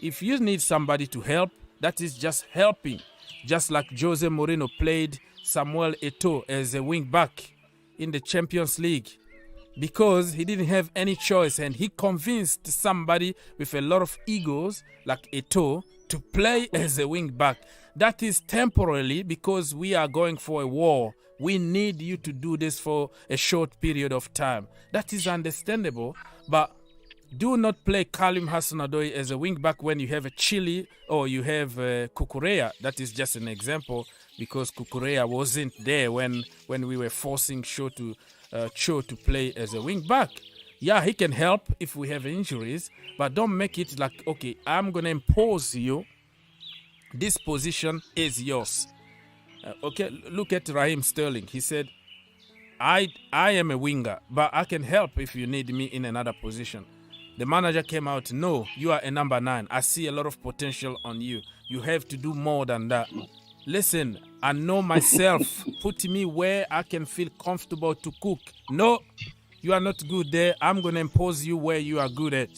if you need somebody to help, that is just helping. Just like Jose Mourinho played Samuel Eto'o as a wing back in the Champions League because he didn't have any choice, and he convinced somebody with a lot of egos like Eto'o to play as a wing back. That is temporarily because we are going for a war. We need you to do this for a short period of time. That is understandable, but do not play Kalim Hussein-Odoi as a wing back when you have a Chile or you have Cucurella. That is just an example because Cucurella wasn't there when we were forcing Cho to play as a wing back. Yeah, he can help if we have injuries, but don't make it like, okay, I'm going to impose you. This position is yours. Okay, look at Raheem Sterling. He said, I am a winger, but I can help if you need me in another position. The manager came out, no, you are a number 9. I see a lot of potential on you. You have to do more than that. Listen, I know myself. Put me where I can feel comfortable to cook. No, you are not good there. I'm going to impose you where you are good at.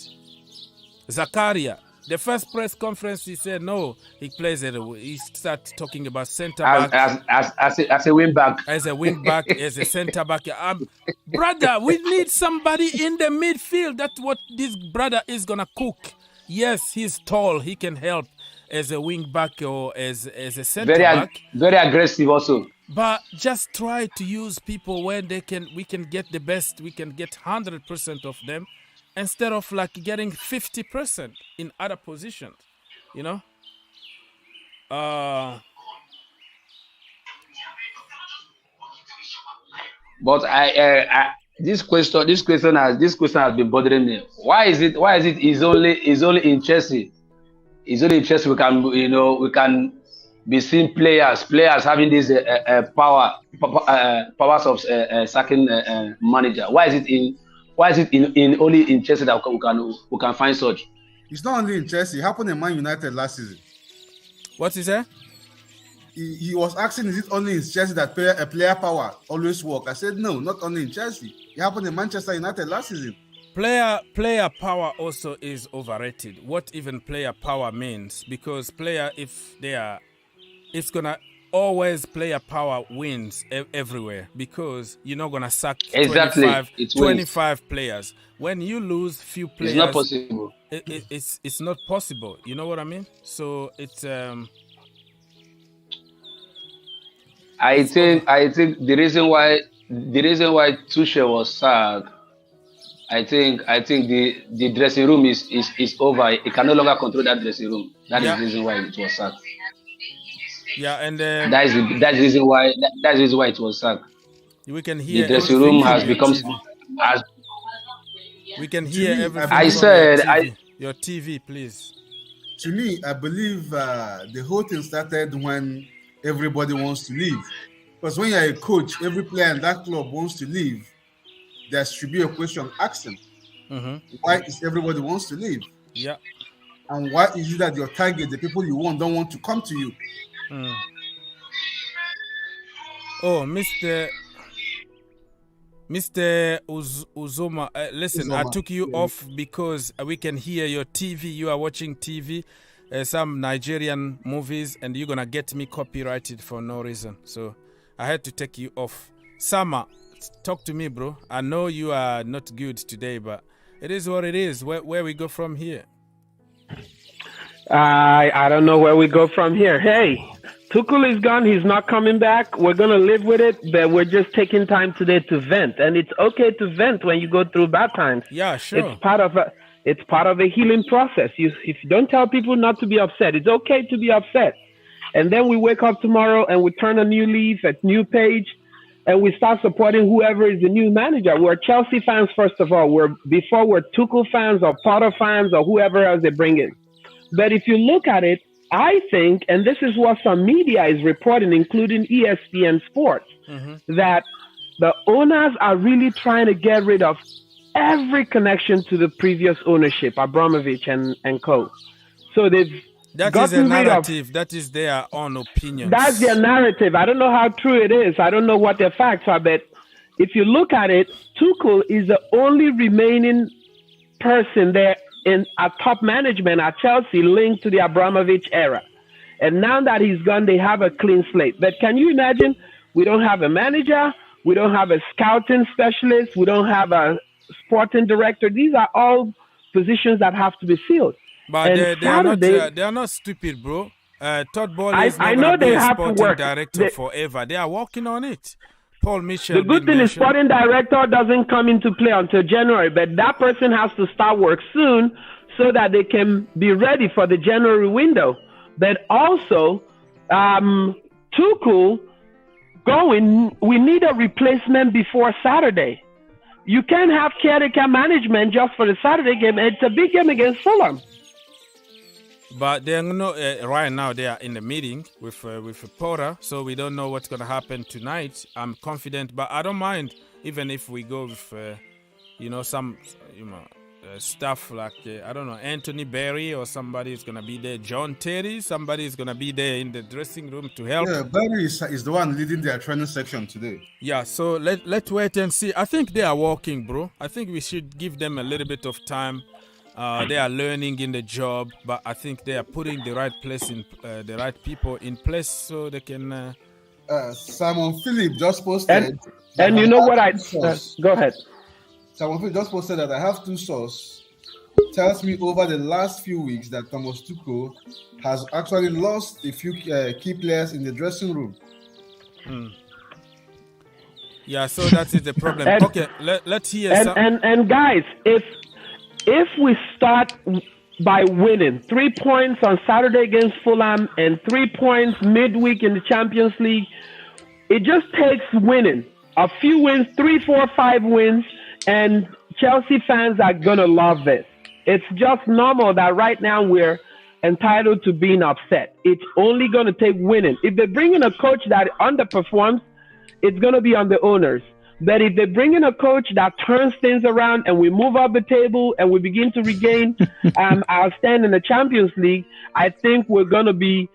Zakaria, the first press conference, he said no. He plays it. He started talking about centre back as a wing back, as a wing back, as a centre back. Brother, we need somebody in the midfield. That's what this brother is gonna cook. Yes, he's tall. He can help as a wing back or as a centre back. Very aggressive also. But just try to use people where we can get the best. We can get 100% of them, instead of like getting 50% in other positions, you know? But This question has been bothering me. Why is it is only in Chelsea? It's only in Chelsea we can be seeing players having this powers of sacking manager. Why is it in only in Chelsea that we can find such? It's not only in Chelsea. It happened in Man United last season. What is that? He was asking, is it only in Chelsea that player power always work? I said, no, not only in Chelsea. It happened in Manchester United last season. Player power also is overrated. What even player power means, because it's gonna always player power wins everywhere, because you're not gonna sack 25 players. When you lose few players, it's not possible. It's not possible. You know what I mean? So it's I think the reason why Tuchel was sacked, I think the dressing room is over. He can no longer control that dressing room. That is the reason why it was sacked. Yeah, and that's the reason why it was sacked. We can hear the dressing room has become we can hear everything. I said your TV, please. To me, I believe the whole thing started when everybody wants to leave. Because when you're a coach, every player in that club wants to leave. There should be a question asking. Why is everybody wants to leave? Yeah. And why is it that your target, the people you want, don't want to come to you? Oh, Mr. Uzoma, listen, I took you off because we can hear your TV. You are watching TV, some Nigerian movies, and you're going to get me copyrighted for no reason. So I had to take you off. Sama, talk to me, bro. I know you are not good today, but it is what it is. Where we go from here? I don't know where we go from here. Hey, Tuchel is gone. He's not coming back. We're going to live with it, but we're just taking time today to vent. And it's okay to vent when you go through bad times. Yeah, sure. It's part of a healing process. If you don't tell people not to be upset, it's okay to be upset. And then we wake up tomorrow and we turn a new leaf, a new page, and we start supporting whoever is the new manager. We're Chelsea fans, first of all. We're Tuchel fans or Potter fans or whoever else they bring in. But if you look at it, I think, and this is what some media is reporting, including ESPN Sports, that the owners are really trying to get rid of every connection to the previous ownership, Abramovic and co. So they've That is a narrative. That is their own opinion. That's their narrative. I don't know how true it is. I don't know what their facts are, but if you look at it, Tuchel is the only remaining person there at top management at Chelsea linked to the Abramovich era. And now that he's gone, they have a clean slate. But can you imagine? We don't have a manager. We don't have a scouting specialist. We don't have a sporting director. These are all positions that have to be filled. But they are not stupid, bro. Todd Bowley is not going to be a sporting director forever. They are working on it. Paul Mitchell. The good thing is sporting director doesn't come into play until January, but that person has to start work soon so that they can be ready for the January window. But also, Tuchel going, we need a replacement before Saturday. You can't have caretaker management just for the Saturday game. It's a big game against Fulham. But they're not right now. They are in the meeting with Porter, so we don't know what's going to happen tonight. I'm confident, but I don't mind even if we go with some stuff like I don't know, Anthony Berry or somebody is going to be there. John Terry, somebody is going to be there in the dressing room to help. Yeah, Berry is the one leading their training section today. Yeah, so let's wait and see. I think they are working, bro. I think we should give them a little bit of time. They are learning in the job, but I think they are putting the right people in place so they can. Simon Philip just posted, and you know what go ahead. Simon Philip just posted that I have two sources. Tells me over the last few weeks that Thomas Tuchel has actually lost a few key players in the dressing room. Yeah, so that is the problem. Okay, let's hear. And guys, if we start by winning 3 points on Saturday against Fulham and 3 points midweek in the Champions League, it just takes winning A few wins, 3, 4, 5 wins, and Chelsea fans are going to love this. It's just normal that right now we're entitled to being upset. It's only going to take winning. If they bring in a coach that underperforms, it's going to be on the owners. But if they bring in a coach that turns things around and we move up the table and we begin to regain our stand in the Champions League, I think we're going to be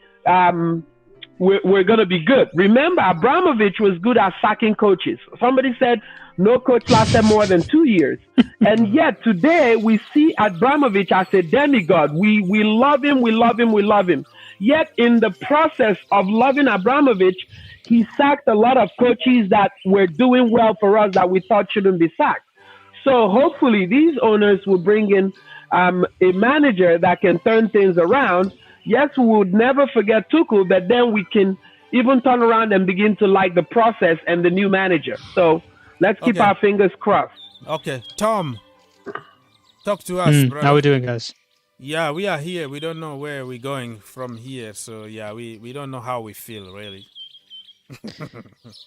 we're going to be good. Remember, Abramovic was good at sacking coaches. Somebody said no coach lasted more than 2 years. And yet today we see Abramovic as a demigod. We love him, we love him, we love him. Yet in the process of loving Abramovic, he sacked a lot of coaches that were doing well for us that we thought shouldn't be sacked. So hopefully these owners will bring in a manager that can turn things around. Yes, we would never forget Tuchel, but then we can even turn around and begin to like the process and the new manager. So let's keep our fingers crossed. Okay, Tom, talk to us, brother. How we doing, guys? Yeah, we are here. We don't know where we're going from here. So, yeah, we don't know how we feel, really.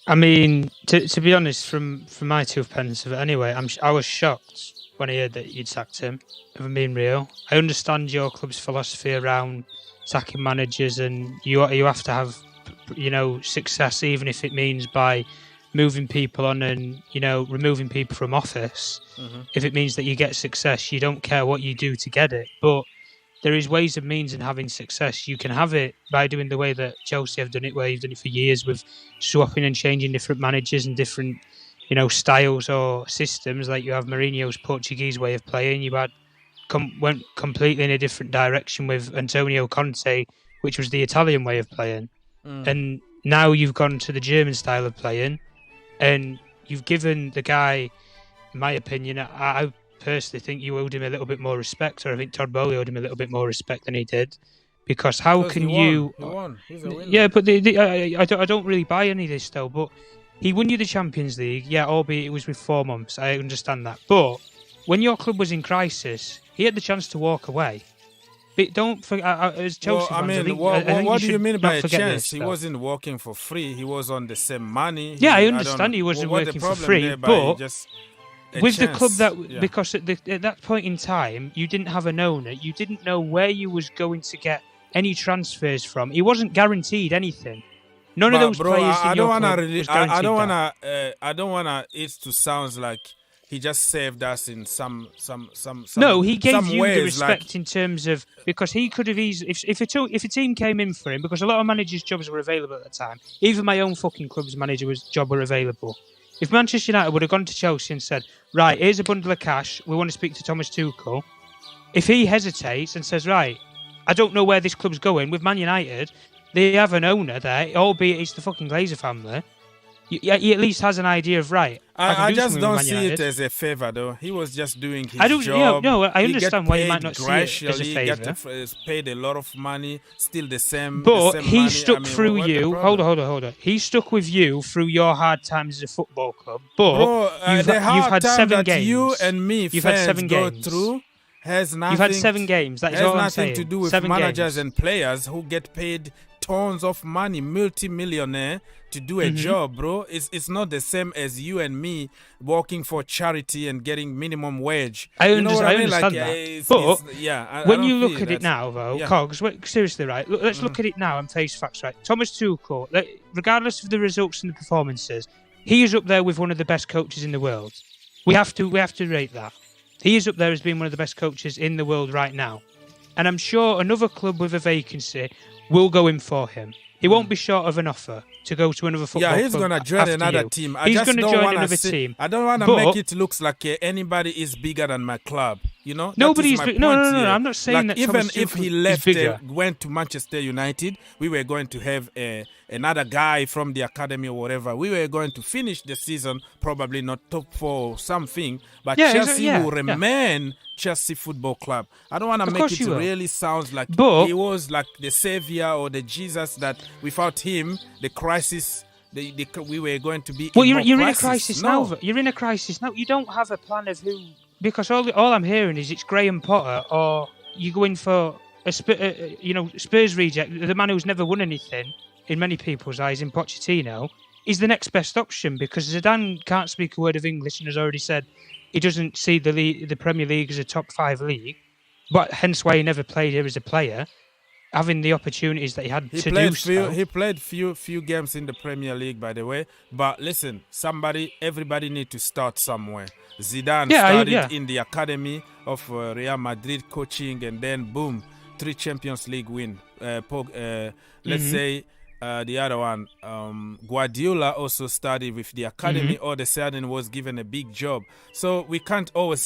I mean, to be honest, from my 2 pence of it anyway, I was shocked when I heard that you'd sacked him, if I'm being real. I understand your club's philosophy around sacking managers, and you have to have, success, even if it means by moving people on and, removing people from office. Mm-hmm. If it means that you get success, you don't care what you do to get it. But there is ways and means in having success. You can have it by doing the way that Chelsea have done it, where you've done it for years with swapping and changing different managers and different, styles or systems. Like you have Mourinho's Portuguese way of playing. You went completely in a different direction with Antonio Conte, which was the Italian way of playing. And now you've gone to the German style of playing, and you've given the guy, in my opinion, I personally think you owed him a little bit more respect, or I think Todd Bowley owed him a little bit more respect than he did, because he won. He's a winner. Yeah, but I don't really buy any of this though. But he won you the Champions League, yeah, albeit it was with 4 months. I understand that, but when your club was in crisis, he had the chance to walk away. But don't forget, as Chelsea fans, what do you mean by a chance? He wasn't working for free. He was on the same money. Yeah, I understand he wasn't working for free, but with the club because at that point in time, you didn't have an owner. You didn't know where you was going to get any transfers from. He wasn't guaranteed anything. None of those players in your club was guaranteed. I don't wanna it to sound like he just saved us in some. No, he gave you ways, the respect in terms of, because he could have easily, if a team came in for him, because a lot of managers' jobs were available at the time. Even my own fucking club's manager's job were available. If Manchester United would have gone to Chelsea and said, right, here's a bundle of cash, we want to speak to Thomas Tuchel. If he hesitates and says, right, I don't know where this club's going, with Man United, they have an owner there, albeit it's the fucking Glazer family. He at least has an idea of, right, I just don't see it as a favour, though. He was just doing his job. Yeah, no, I understand why you might not see it as a favour. He got paid a lot of money, still the same. But he stuck through you. Hold on. He stuck with you through your hard times as a football club. But you've had 7 games. You and me, fans, go through has nothing. You've had 7 games. That is all I'm saying. Has nothing to do with managers and players who get paid tons of money, multi-millionaire, to do a job, bro. It's not the same as you and me working for charity and getting minimum wage. I understand that. But when you look at it now, though, Cogs, seriously, right? Let's look at it now and face facts, right? Thomas Tuchel, regardless of the results and the performances, he is up there with one of the best coaches in the world. We have to rate that. He is up there as being one of the best coaches in the world right now. And I'm sure another club with a vacancy will go in for him. He won't be short of an offer to go to another football club. Yeah, he's going to join another team. He's going to join another team. I don't want to make it look like anybody is bigger than my club. You know, nobody's no. I'm not saying that. Even if he left, went to Manchester United, we were going to have another guy from the academy or whatever. We were going to finish the season probably not top 4 or something, but Chelsea will remain Chelsea Football Club. I don't want to make it really sound like he was like the savior or the Jesus that without him the crisis. We were going to be. Well, you're in a crisis now. You're in a crisis now. You don't have a plan of who. Because all I'm hearing is it's Graham Potter, or you go in for a Spurs reject, the man who's never won anything in many people's eyes, in Pochettino. is the next best option because Zidane can't speak a word of English and has already said he doesn't see the Premier League as a top 5 league, but hence why he never played here as a player, having the opportunities that he had to do so. He played few games in the Premier League, by the way. But listen, everybody need to start somewhere. Zidane started in the academy of Real Madrid coaching, and then boom, 3 Champions League win. Let's say the other one, Guardiola also started with the academy. All of a sudden was given a big job. So we can't always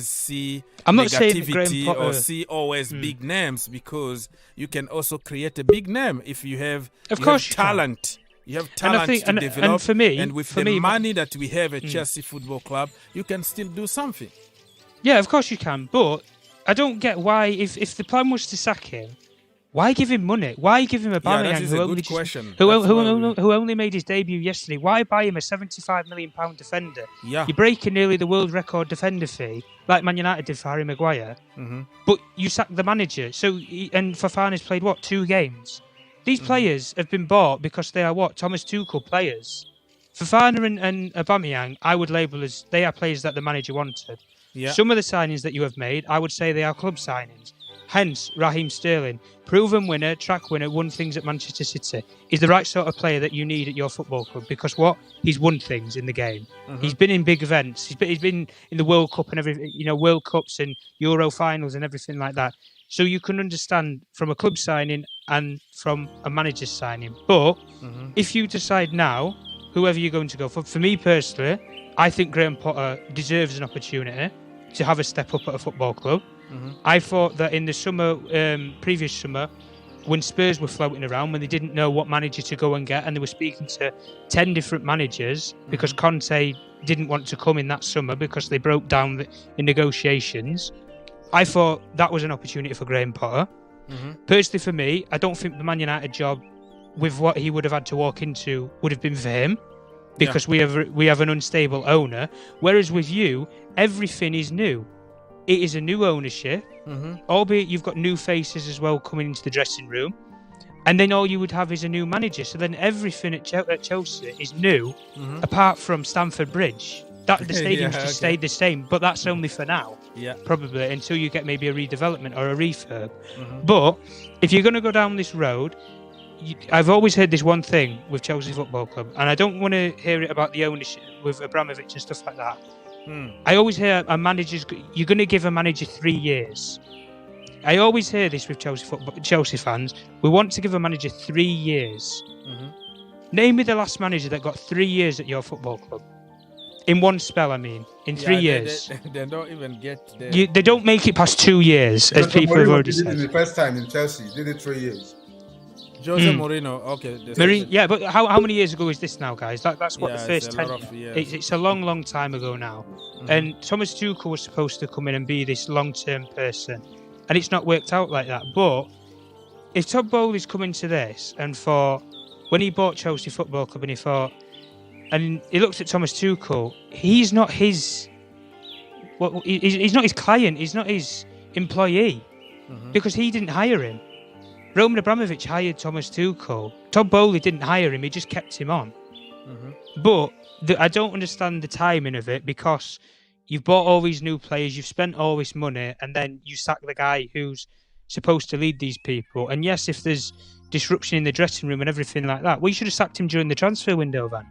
see negativity or see always big names, because you can also create a big name if you have talent. You have talent to develop, and for me, and with the money that we have at Chelsea Football Club, you can still do something. Yeah, of course you can, but I don't get why, if the plan was to sack him, why give him money? Why give him Aubameyang, who only made his debut yesterday? Why buy him a £75 million defender? Yeah. You're breaking nearly the world record defender fee, like Man United did for Harry Maguire, but you sacked the manager. And Fofana's played, 2 games? These players have been bought because they are Thomas Tuchel players. Fofana and Aubameyang, I would label as they are players that the manager wanted. Yeah. Some of the signings that you have made, I would say they are club signings. Hence, Raheem Sterling, proven winner, track winner, won things at Manchester City. He's the right sort of player that you need at your football club because he's won things in the game. He's been in big events. He's been in the World Cup and everything, World Cups and Euro finals and everything like that. So you can understand from a club signing and from a manager's signing. But if you decide now, whoever you're going to go for me personally, I think Graham Potter deserves an opportunity to have a step up at a football club. I thought that in the summer, previous summer, when Spurs were floating around, when they didn't know what manager to go and get, and they were speaking to 10 different managers because Conte didn't want to come in that summer because they broke down in negotiations, I thought that was an opportunity for Graham Potter. Personally, for me, I don't think the Man United job, with what he would have had to walk into, would have been for him because we have an unstable owner. Whereas with you, everything is new. It is a new ownership, albeit you've got new faces as well coming into the dressing room, and then all you would have is a new manager. So then everything at Chelsea is new, apart from Stamford Bridge. The stadium's just stayed the same, but that's only for now. Probably until you get maybe a redevelopment or a refurb. But if you're going to go down this road, I've always heard this one thing with Chelsea Football Club, and I don't want to hear it about the ownership with Abramovic and stuff like that. I always hear you're going to give a manager 3 years. I always hear this with Chelsea fans. We want to give a manager 3 years. Name me the last manager that got 3 years at your football club. In one spell, in 3 years. They don't even get there. They don't make it past 2 years, as people have already said. The first time in Chelsea, did it 3 years. Jose Mourinho, but how many years ago is this now, guys? That's what the first 10 years. It's a long time ago now. And Thomas Tuchel was supposed to come in and be this long-term person, and it's not worked out like that. But if Todd Bowley's coming to this, and when he bought Chelsea Football Club, and he looked at Thomas Tuchel, he's not his client, he's not his employee, because he didn't hire him. Roman Abramovich hired Thomas Tuchel. Todd Bowley didn't hire him, he just kept him on. But I don't understand the timing of it, because you've bought all these new players, you've spent all this money, and then you sack the guy who's supposed to lead these people. And yes, if there's disruption in the dressing room and everything like that, you should have sacked him during the transfer window then.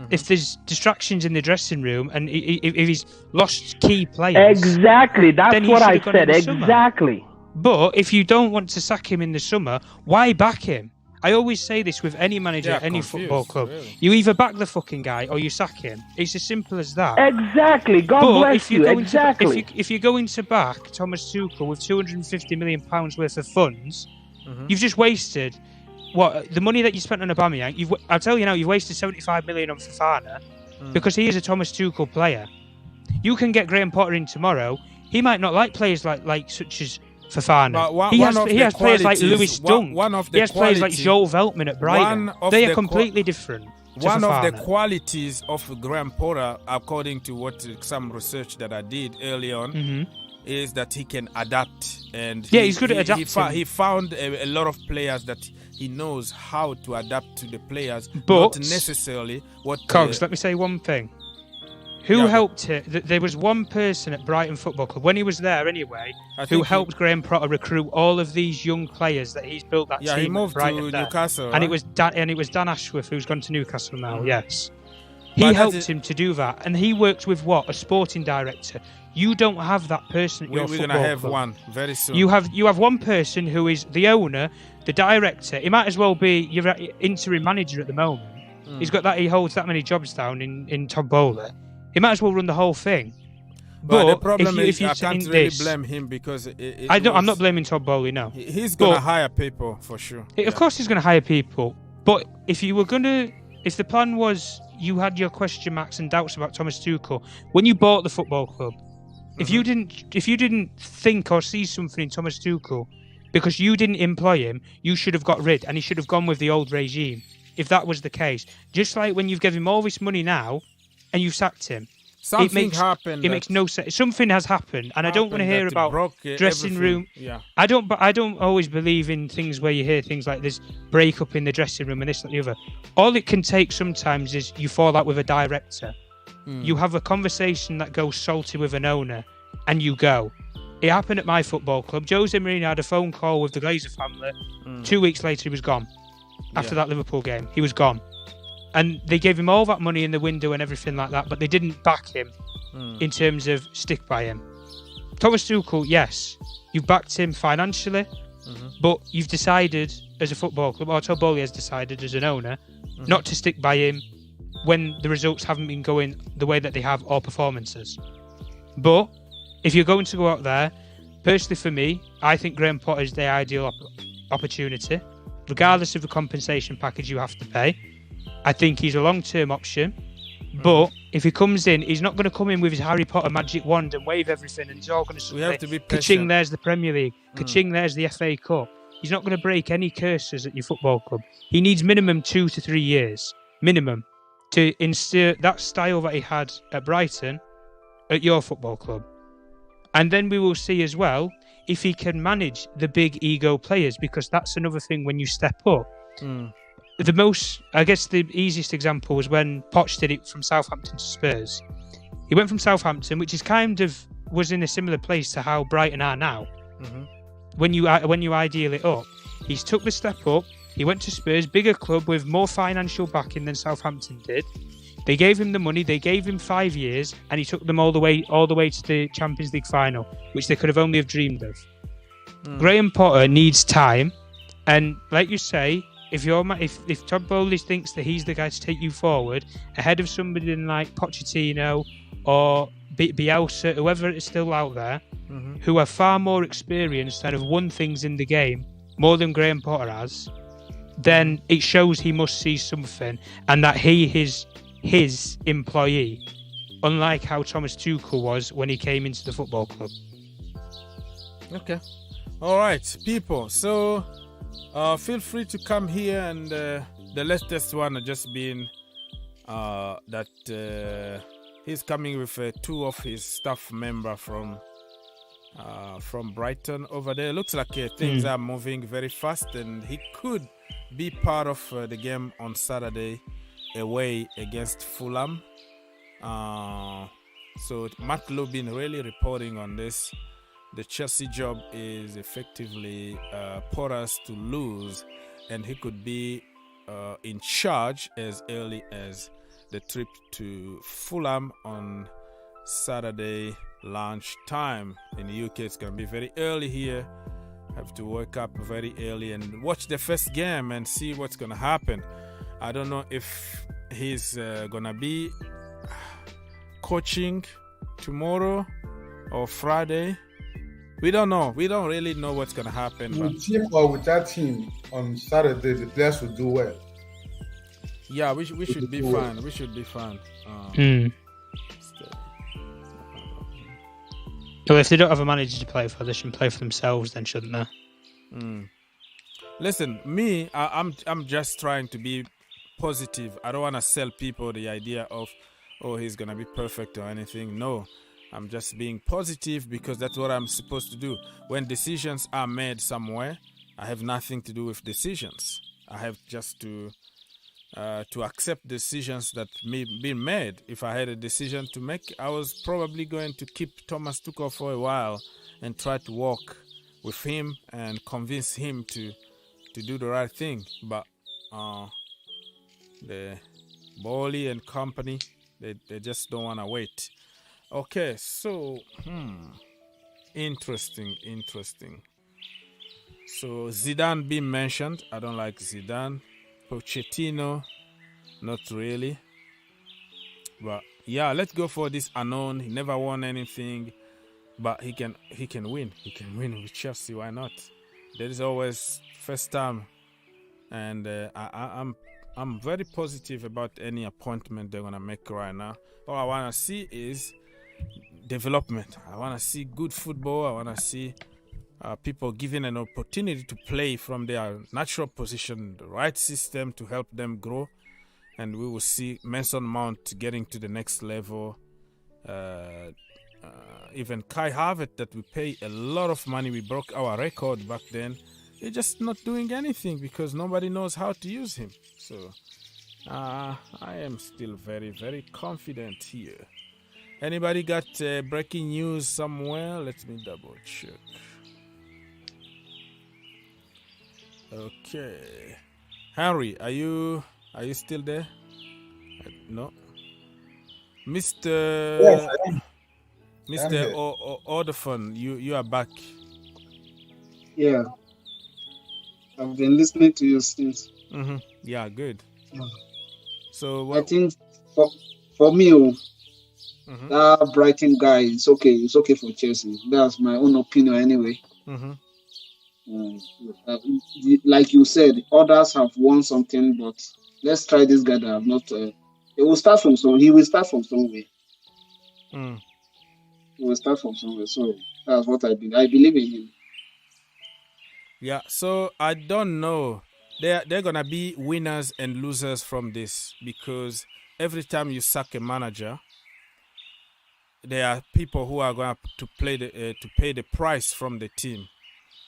If there's distractions in the dressing room and if he's lost key players... Exactly, that's what I said, exactly. But if you don't want to sack him in the summer, why back him? I always say this with any manager at any football club. Really. You either back the fucking guy or you sack him. It's as simple as that. Exactly, God bless you, exactly. If you're going to back Thomas Tuchel with £250 million worth of funds, you've just wasted... the money that you spent on Aubameyang, I'll tell you now, you've wasted $75 million on Fofana because he is a Thomas Tuchel player. You can get Graham Potter in tomorrow. He might not like players like such as Fofana. He has players like Lewis Dunk. He has players like Joel Veltman at Brighton. They are completely different. One of the qualities of Graham Potter, according to some research that I did early on, is that he can adapt, and he's good at adapting. He found a lot of players that he knows how to adapt to the players, but not necessarily what. Cogs, let me say one thing. Who helped it? There was one person at Brighton Football Club when he was there anyway, who helped Graham Potter recruit all of these young players that he's built that team. Yeah, he moved to Newcastle, and right? it was Dan Ashworth who's gone to Newcastle now. Yes, he helped him to do that, and he works with a sporting director. You don't have that person at your football club. We're going to have one very soon. You have one person who is the owner, the director. He might as well be your interim manager at the moment. He holds that many jobs down in Todd Bowler. He might as well run the whole thing. But the problem is I can't really blame him because I'm not blaming Todd Bowley, no. He's going to hire people for sure. Of course he's going to hire people. But if the plan was you had your question marks and doubts about Thomas Tuchel, when you bought the football club, if you didn't think or see something in Thomas Tuchel, because you didn't employ him, you should have got rid, and he should have gone with the old regime, if that was the case. Just like when you've given him all this money now, and you've sacked him. Something happened. It makes no sense. Something has happened, and I don't want to hear about dressing room. Yeah. I don't always believe in things where you hear things like this break up in the dressing room and this and the other. All it can take sometimes is you fall out with a director. You have a conversation that goes salty with an owner, and you go. It happened at my football club. Jose Mourinho had a phone call with the Glazer family. 2 weeks later, he was gone. After that Liverpool game, he was gone. And they gave him all that money in the window and everything like that, but they didn't back him in terms of stick by him. Thomas Tuchel, yes, you've backed him financially, but you've decided as a football club, or Todd Bowley has decided as an owner, not to stick by him when the results haven't been going the way that they have, or performances. But if you're going to go out there, personally for me, I think Graham Potter is the ideal opportunity, regardless of the compensation package you have to pay. I think he's a long-term option, but if he comes in, he's not going to come in with his Harry Potter magic wand and wave everything, and he's all going to say, ka-ching, there's the Premier League, ka-ching, there's the FA Cup. He's not going to break any curses at your football club. He needs minimum 2 to 3 years, minimum, to insert that style that he had at Brighton at your football club. And then we will see as well if he can manage the big ego players, because that's another thing when you step up. The easiest example was when Poch did it from Southampton to Spurs. He went from Southampton, which is was in a similar place to how Brighton are now. When you ideal it up, he's took the step up. He went to Spurs, bigger club with more financial backing than Southampton did. They gave him the money. They gave him 5 years, and he took them all the way to the Champions League final, which they could have only have dreamed of. Graham Potter needs time, and like you say, if Todd Bowley thinks that he's the guy to take you forward ahead of somebody like Pochettino or Bielsa, whoever is still out there, who are far more experienced and have won things in the game more than Graham Potter has, then it shows he must see something, and that he is his employee, unlike how Thomas Tuchel was when he came into the football club. Okay. All right, people. So feel free to come here, and the latest one has just been that he's coming with 2 of his staff members from Brighton over there. Looks like things are moving very fast, and he could be part of the game on Saturday away against Fulham. So Matt Lubin really reporting on this. The Chelsea job is effectively Potter's to lose, and he could be in charge as early as the trip to Fulham on Saturday lunchtime. In the UK, it's going to be very early here. Have to wake up very early and watch the first game and see what's going to happen. I don't know if he's going to be coaching tomorrow or Friday. We don't know. We don't really know what's going to happen. With him or without him on Saturday, the players will do well. Yeah, we should be fine. We should be fine. Well, if they don't have a manager to play for, they should play for themselves then, shouldn't they? Listen, me, I'm just trying to be positive. I don't want to sell people the idea of, oh, he's going to be perfect or anything. No. I'm just being positive because that's what I'm supposed to do. When decisions are made somewhere, I have nothing to do with decisions. I have just to accept decisions that may be made. If I had a decision to make, I was probably going to keep Thomas Tuchel for a while and try to work with him and convince him to do the right thing. But the Bowley and company, they just don't want to wait. Okay, so interesting. So Zidane being mentioned. I don't like Zidane. Pochettino, not really. But yeah, let's go for this unknown. He never won anything, but he can win. He can win with Chelsea. Why not? There is always first time, and I'm very positive about any appointment they're gonna make right now. All I wanna see is development. I wanna see good football. I wanna see people given an opportunity to play from their natural position, the right system to help them grow, and we will see Mason Mount getting to the next level. Even Kai Havertz, that we pay a lot of money, we broke our record back then. He's just not doing anything because nobody knows how to use him. So I am still very, very confident here. Anybody got breaking news somewhere? Let me double check. Okay, Henry, are you still there? No, Mr. Yes, I am. Mr. Odafon, you are back. Yeah, I've been listening to you since. Yeah, good. Yeah. So I think for me, that Brighton guy, it's okay. It's okay for Chelsea. That's my own opinion anyway. Like you said, others have won something, but let's try this guy that have not. He will start from somewhere. He will start from somewhere. He will start from somewhere. So that's what I believe. I believe in him. Yeah. So I don't know. They're gonna be winners and losers from this, because every time you sack a manager, there are people who are going to pay the price from the team.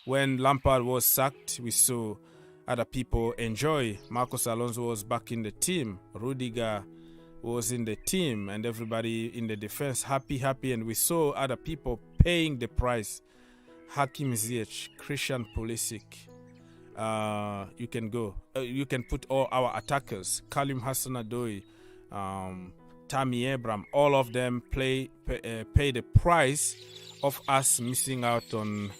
When Lampard was sacked, we saw other people enjoy. Marcos Alonso was back in the team. Rudiger was in the team, and everybody in the defense happy. And we saw other people paying the price. Hakim Ziyech, Christian Pulisic. You can go. You can put all our attackers. Kalim Hassan-Odoi, Tammy Abraham. All of them pay the price of us missing out on.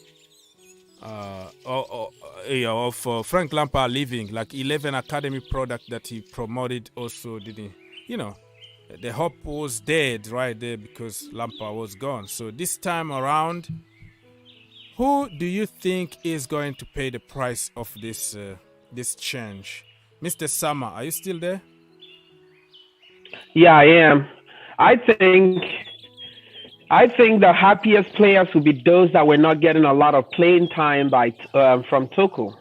Of Frank Lampard leaving, like 11 academy product that he promoted also didn't, the hope was dead right there because Lampard was gone. So this time around, who do you think is going to pay the price of this change? Mr. Sama, are you still there? Yeah, I am. I think the happiest players will be those that were not getting a lot of playing time from Tuchel.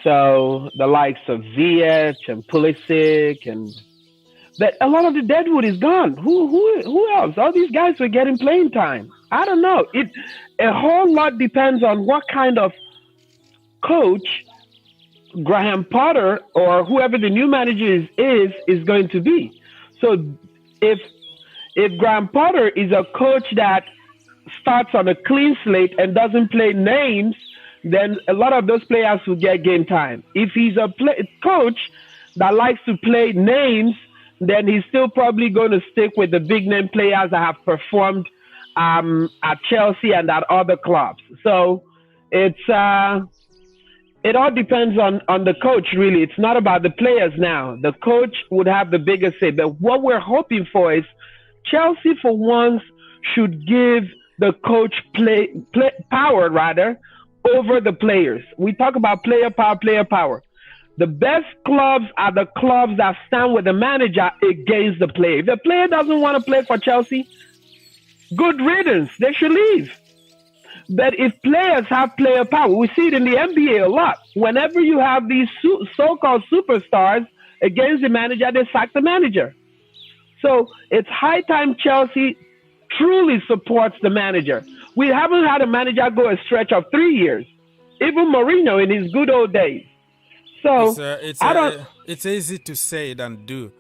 So the likes of Ziyech and Pulisic, but a lot of the deadwood is gone. Who else? All these guys were getting playing time. I don't know. A whole lot depends on what kind of coach Graham Potter or whoever the new manager is going to be. So if Graham Potter is a coach that starts on a clean slate and doesn't play names, then a lot of those players will get game time. If he's a coach that likes to play names, then he's still probably going to stick with the big name players that have performed at Chelsea and at other clubs. So it all depends on the coach, really. It's not about the players now. The coach would have the biggest say. But what we're hoping for is Chelsea, for once, should give the coach play power, rather, over the players. We talk about player power. The best clubs are the clubs that stand with the manager against the player. If the player doesn't want to play for Chelsea, good riddance. They should leave. But if players have player power, we see it in the NBA a lot. Whenever you have these so-called superstars against the manager, they sack the manager. So it's high time Chelsea truly supports the manager. We haven't had a manager go a stretch of 3 years, even Mourinho in his good old days. So it's easy to say than do,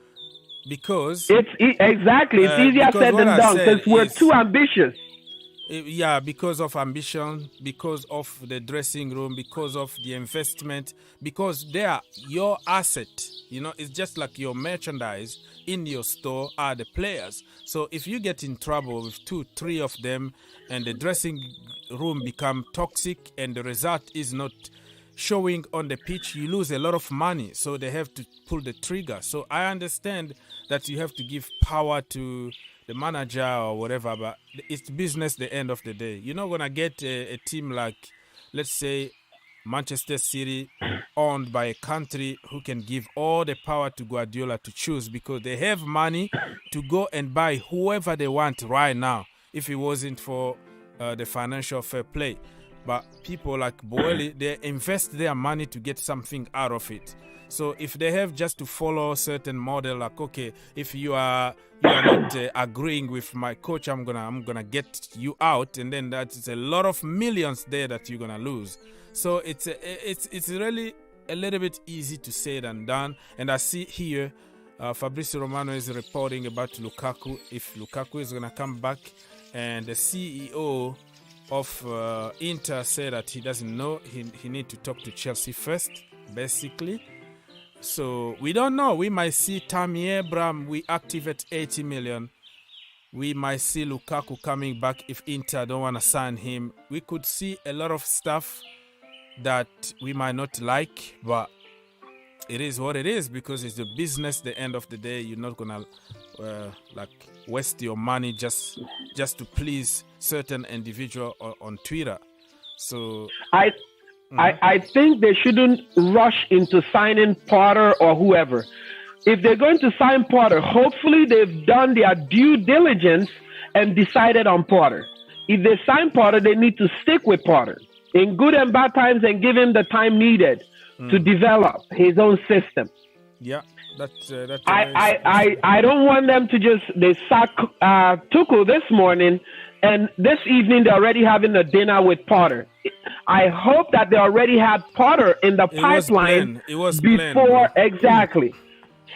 because exactly it's easier said than done because we're too ambitious. Yeah, because of ambition, because of the dressing room, because of the investment, because they are your asset. You know, it's just like your merchandise in your store are the players. So if you get in trouble with 2-3 of them and the dressing room become toxic and the result is not showing on the pitch, you lose a lot of money. So they have to pull the trigger. So I understand that you have to give power to the manager or whatever, but it's business the end of the day. You're not going to get a team like, let's say, Manchester City, owned by a country who can give all the power to Guardiola to choose, because they have money to go and buy whoever they want right now, if it wasn't for the financial fair play. But people like Boeli, they invest their money to get something out of it. So if they have just to follow a certain model, like, okay, if you are not agreeing with my coach, I'm gonna get you out, and then that's a lot of millions there that you're gonna lose. So it's really a little bit easy to say than done. And I see here Fabrizio Romano is reporting about Lukaku, if Lukaku is gonna come back, and the CEO of Inter said that he doesn't know. He need to talk to Chelsea first, basically. So we don't know. We might see Tammy Abraham. We activate 80 million. We might see Lukaku coming back if Inter don't want to sign him. We could see a lot of stuff that we might not like, but it is what it is, because it's the business. The end of the day, you're not gonna like waste your money just to please certain individual on Twitter. So I think they shouldn't rush into signing Potter or whoever. If they're going to sign Potter, hopefully they've done their due diligence and decided on Potter. If they sign Potter, they need to stick with Potter in good and bad times and give him the time needed to develop his own system. Yeah, I don't want them to they sack Tuchel this morning, and this evening they're already having a dinner with Potter. I hope that they already had Potter in the pipeline before. Exactly.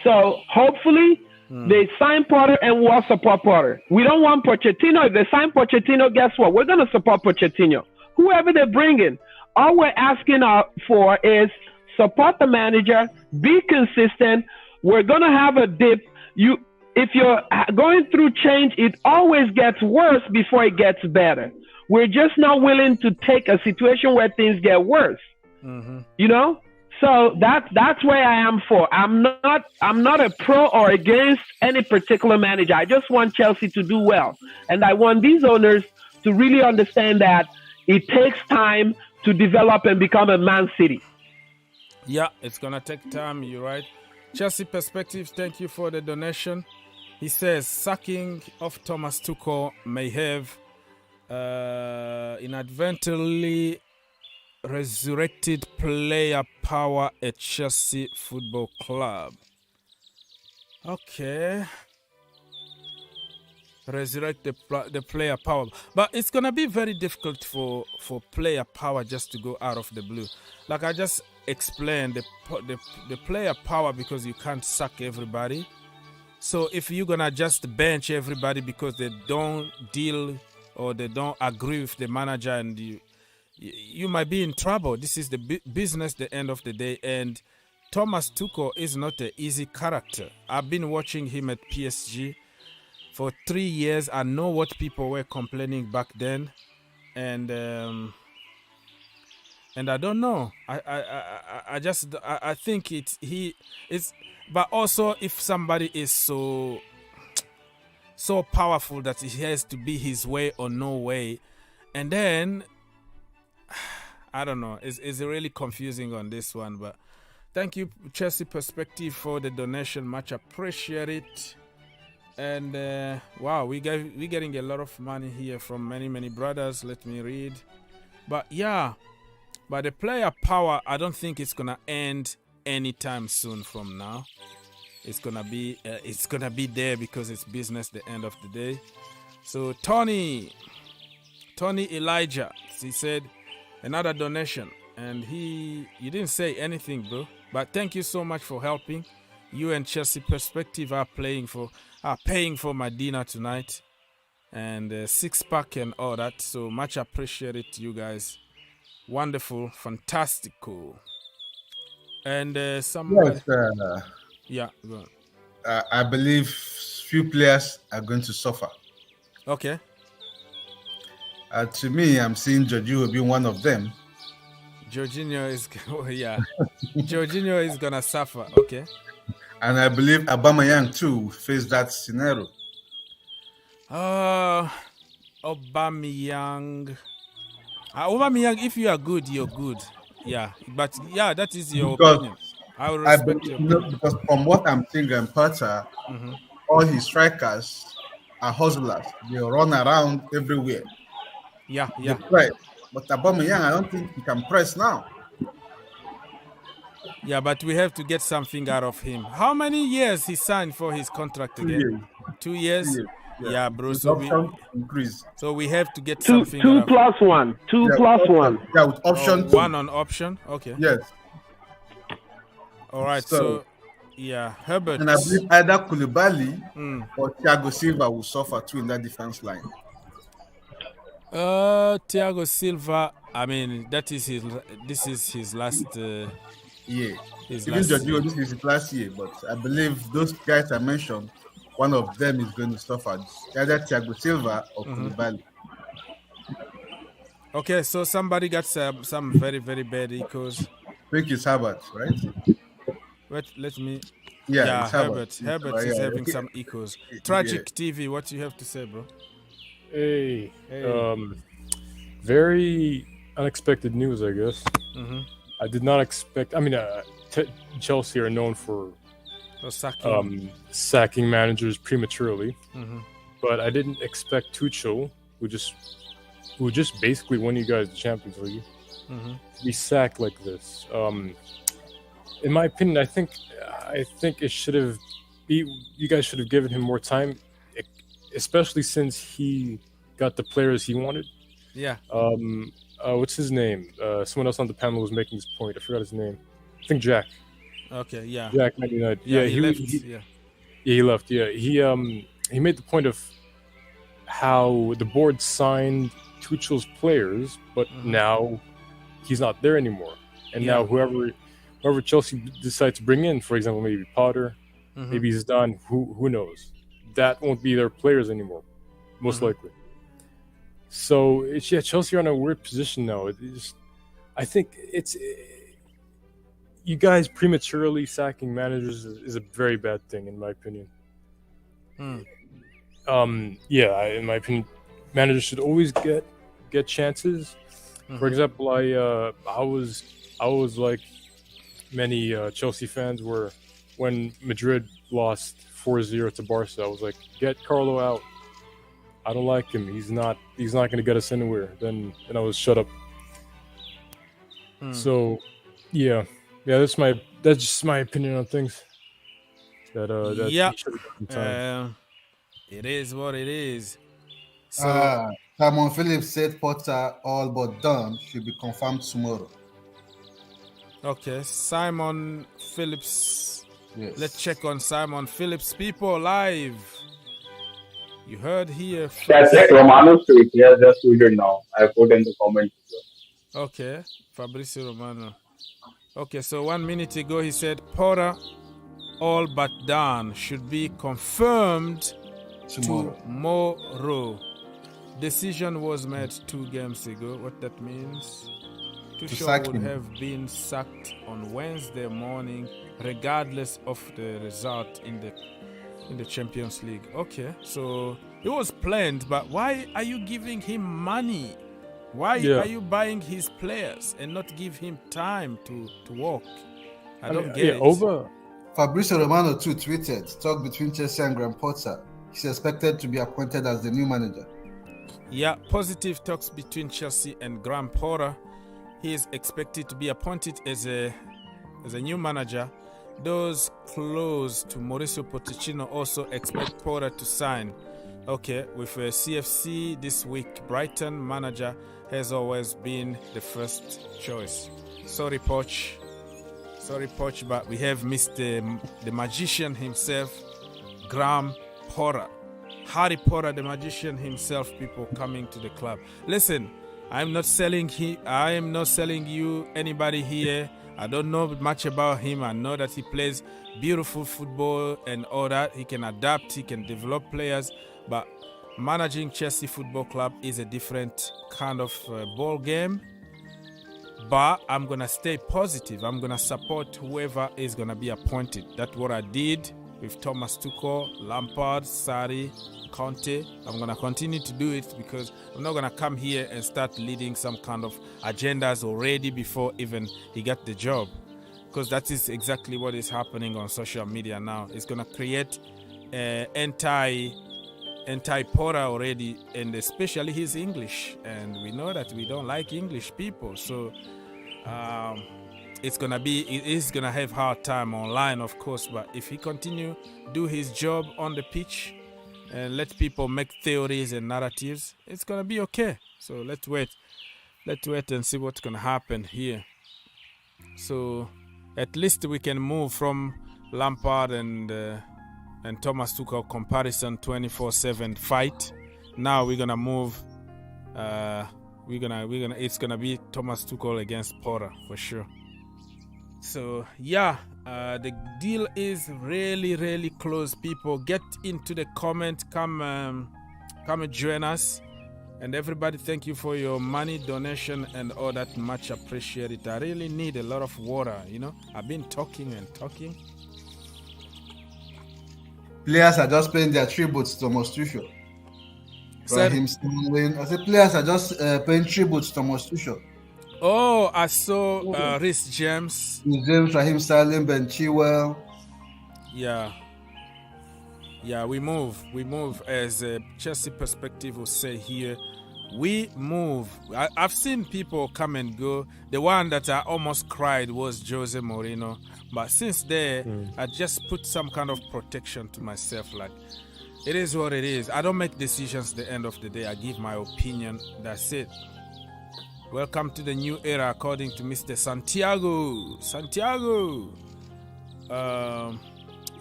So hopefully they sign Potter and we'll support Potter. We don't want Pochettino. If they sign Pochettino, guess what? We're going to support Pochettino. Whoever they bring in, all we're asking for is support the manager, be consistent. We're going to have a dip. If you're going through change, it always gets worse before it gets better. We're just not willing to take a situation where things get worse. You know? So that's where I am for. I'm not a pro or against any particular manager. I just want Chelsea to do well. And I want these owners to really understand that it takes time to develop and become a Man City. Yeah, it's going to take time. You're right. Chelsea Perspectives, thank you for the donation. He says, sacking of Thomas Tuchel may have inadvertently resurrected player power at Chelsea Football Club. Okay. Resurrect the player power. But it's going to be very difficult for player power just to go out of the blue. Like I just explained, the player power, because you can't sack everybody. So if you're going to just bench everybody because they don't deal or they don't agree with the manager, and you might be in trouble. This is the business, the end of the day. And Thomas Tuchel is not an easy character. I've been watching him at PSG for 3 years. I know what people were complaining back then, and I don't know. I think he is. But also, if somebody is so powerful that it has to be his way or no way, and then I don't know. It's really confusing on this one. But thank you, Chelsea Perspective, for the donation. Much appreciated. And wow, we're getting a lot of money here from many brothers. Let me read. But yeah, the player power, I don't think it's gonna end anytime soon from now. it's gonna be there because it's business. The end of the day. So Tony Elijah, he said another donation, and you didn't say anything, bro. But thank you so much for helping. You and Chelsea Perspective are paying for my dinner tonight, and 6-pack and all that. So much appreciated, you guys. Wonderful, fantastical. And somebody, yeah, go on. I believe few players are going to suffer. Okay. To me, I'm seeing Jorginho being one of them. Jorginho is, Jorginho is gonna suffer. Okay. And I believe Aubameyang too face that scenario. Aubameyang. Aubameyang, if you are good, you're good. Yeah, but yeah, that is your opinion. I will respect your opinion. Because from what I'm seeing in Potter, all his strikers are hustlers. They run around everywhere. Yeah. Right. But Aubameyang, I don't think he can press now. Yeah, but we have to get something out of him. How many years he signed for his contract again? 2 years. 2 years? Yeah, bro. So we have to get something. 2 plus 1. 2 plus 1. Yeah, with option. 1 on option. Okay. Yes. All right. So yeah, Herbert. And I believe either Koulibaly or Thiago Silva will suffer too in that defense line. Thiago Silva. I mean, this is his last. Yeah. Even Jorginho, this is his last year, but I believe those guys I mentioned, one of them is going to suffer. Either Thiago Silva or Koulibaly. Okay, so somebody got some very, very bad echoes. I think it's Herbert, right? Wait, let me. Yeah, Herbert. Herbert is having some echoes. Tragic TV, what do you have to say, bro? Hey. Very unexpected news, I guess. I did not expect. I mean, Chelsea are known for sacking managers prematurely, but I didn't expect Tuchel, who just basically won you guys the Champions League, to be sacked like this. In my opinion, I think it should have. You guys should have given him more time, especially since he got the players he wanted. Yeah. What's his name? Someone else on the panel was making this point. I forgot his name. I think Jack. Okay, yeah. Jack 99. Yeah, he left. He left. Yeah, he made the point of how the board signed Tuchel's players, but now he's not there anymore. And now whoever Chelsea decides to bring in, for example, maybe Potter, maybe Zidane, who knows? That won't be their players anymore, most likely. So Chelsea are in a weird position now. I think you guys prematurely sacking managers is a very bad thing, in my opinion. In my opinion, managers should always get chances. For example, I was like many Chelsea fans were when Madrid lost 4-0 to Barca. I was like, get Carlo out. I don't like him. He's not going to get us anywhere. Then I was shut up. So, that's just my opinion on things. That it is what it is. So Simon Phillips said Potter all but done should be confirmed tomorrow. Okay, Simon Phillips. Yes. Let's check on Simon Phillips. People live. You heard here. That's it. Romano's tweet. He has just tweeted now. I put in the comments. Okay, Fabrizio Romano. Okay, so 1 minute ago he said Potter all but done should be confirmed tomorrow. Decision was made 2 games ago. What that means? Tuchel would have been sacked on Wednesday morning, regardless of the result in the Champions League. Okay, so it was planned, but why are you giving him money? Why are you buying his players and not give him time to work? I don't get it. Fabrizio Romano too tweeted, talk between Chelsea and Graham Potter. He's expected to be appointed as the new manager. Yeah, positive talks between Chelsea and Graham Potter. He is expected to be appointed as a new manager. those close to Mauricio Pochettino also expect Porter to sign. Okay, with CFC this week, Brighton manager has always been the first choice. Sorry, Poch, but we have Mr. the magician himself, Graham Porter. Harry Potter, the magician himself, people coming to the club. Listen, I am not selling you anybody here. I don't know much about him. I know that he plays beautiful football and all that. He can adapt, he can develop players, but managing Chelsea Football Club is a different kind of ball game. But I'm going to stay positive. I'm going to support whoever is going to be appointed. That's what I did with Thomas Tuchel, Lampard, Sarri, Conte. I'm going to continue to do it because I'm not going to come here and start leading some kind of agendas already before even he got the job. Because that is exactly what is happening on social media now. It's going to create anti-Porter already, and especially his English. And we know that we don't like English people. So it's gonna have hard time online, of course, but if he continue do his job on the pitch and let people make theories and narratives, it's gonna be okay. So let's wait and see what's gonna happen here. So at least we can move from Lampard and Thomas Tuchel comparison 24/7 fight. Now we're gonna move. It's gonna be Thomas Tuchel against Porter for sure. So yeah, the deal is really, really close. People, get into the comment. Come and join us. And everybody, thank you for your money donation and all that. Much appreciated. I really need a lot of water. I've been talking and talking. Players are just paying their tributes to Thomas Tuchel. I said players are just paying tributes to Thomas Tuchel. Oh, I saw Reece James. Raheem Sterling, Ben Chilwell. Yeah, we move as a Chelsea perspective will say here. We move. I've seen people come and go. The one that I almost cried was Jose Mourinho. But since there, I just put some kind of protection to myself. Like, it is what it is. I don't make decisions at the end of the day. I give my opinion. That's it. Welcome to the new era, according to Mr. Santiago.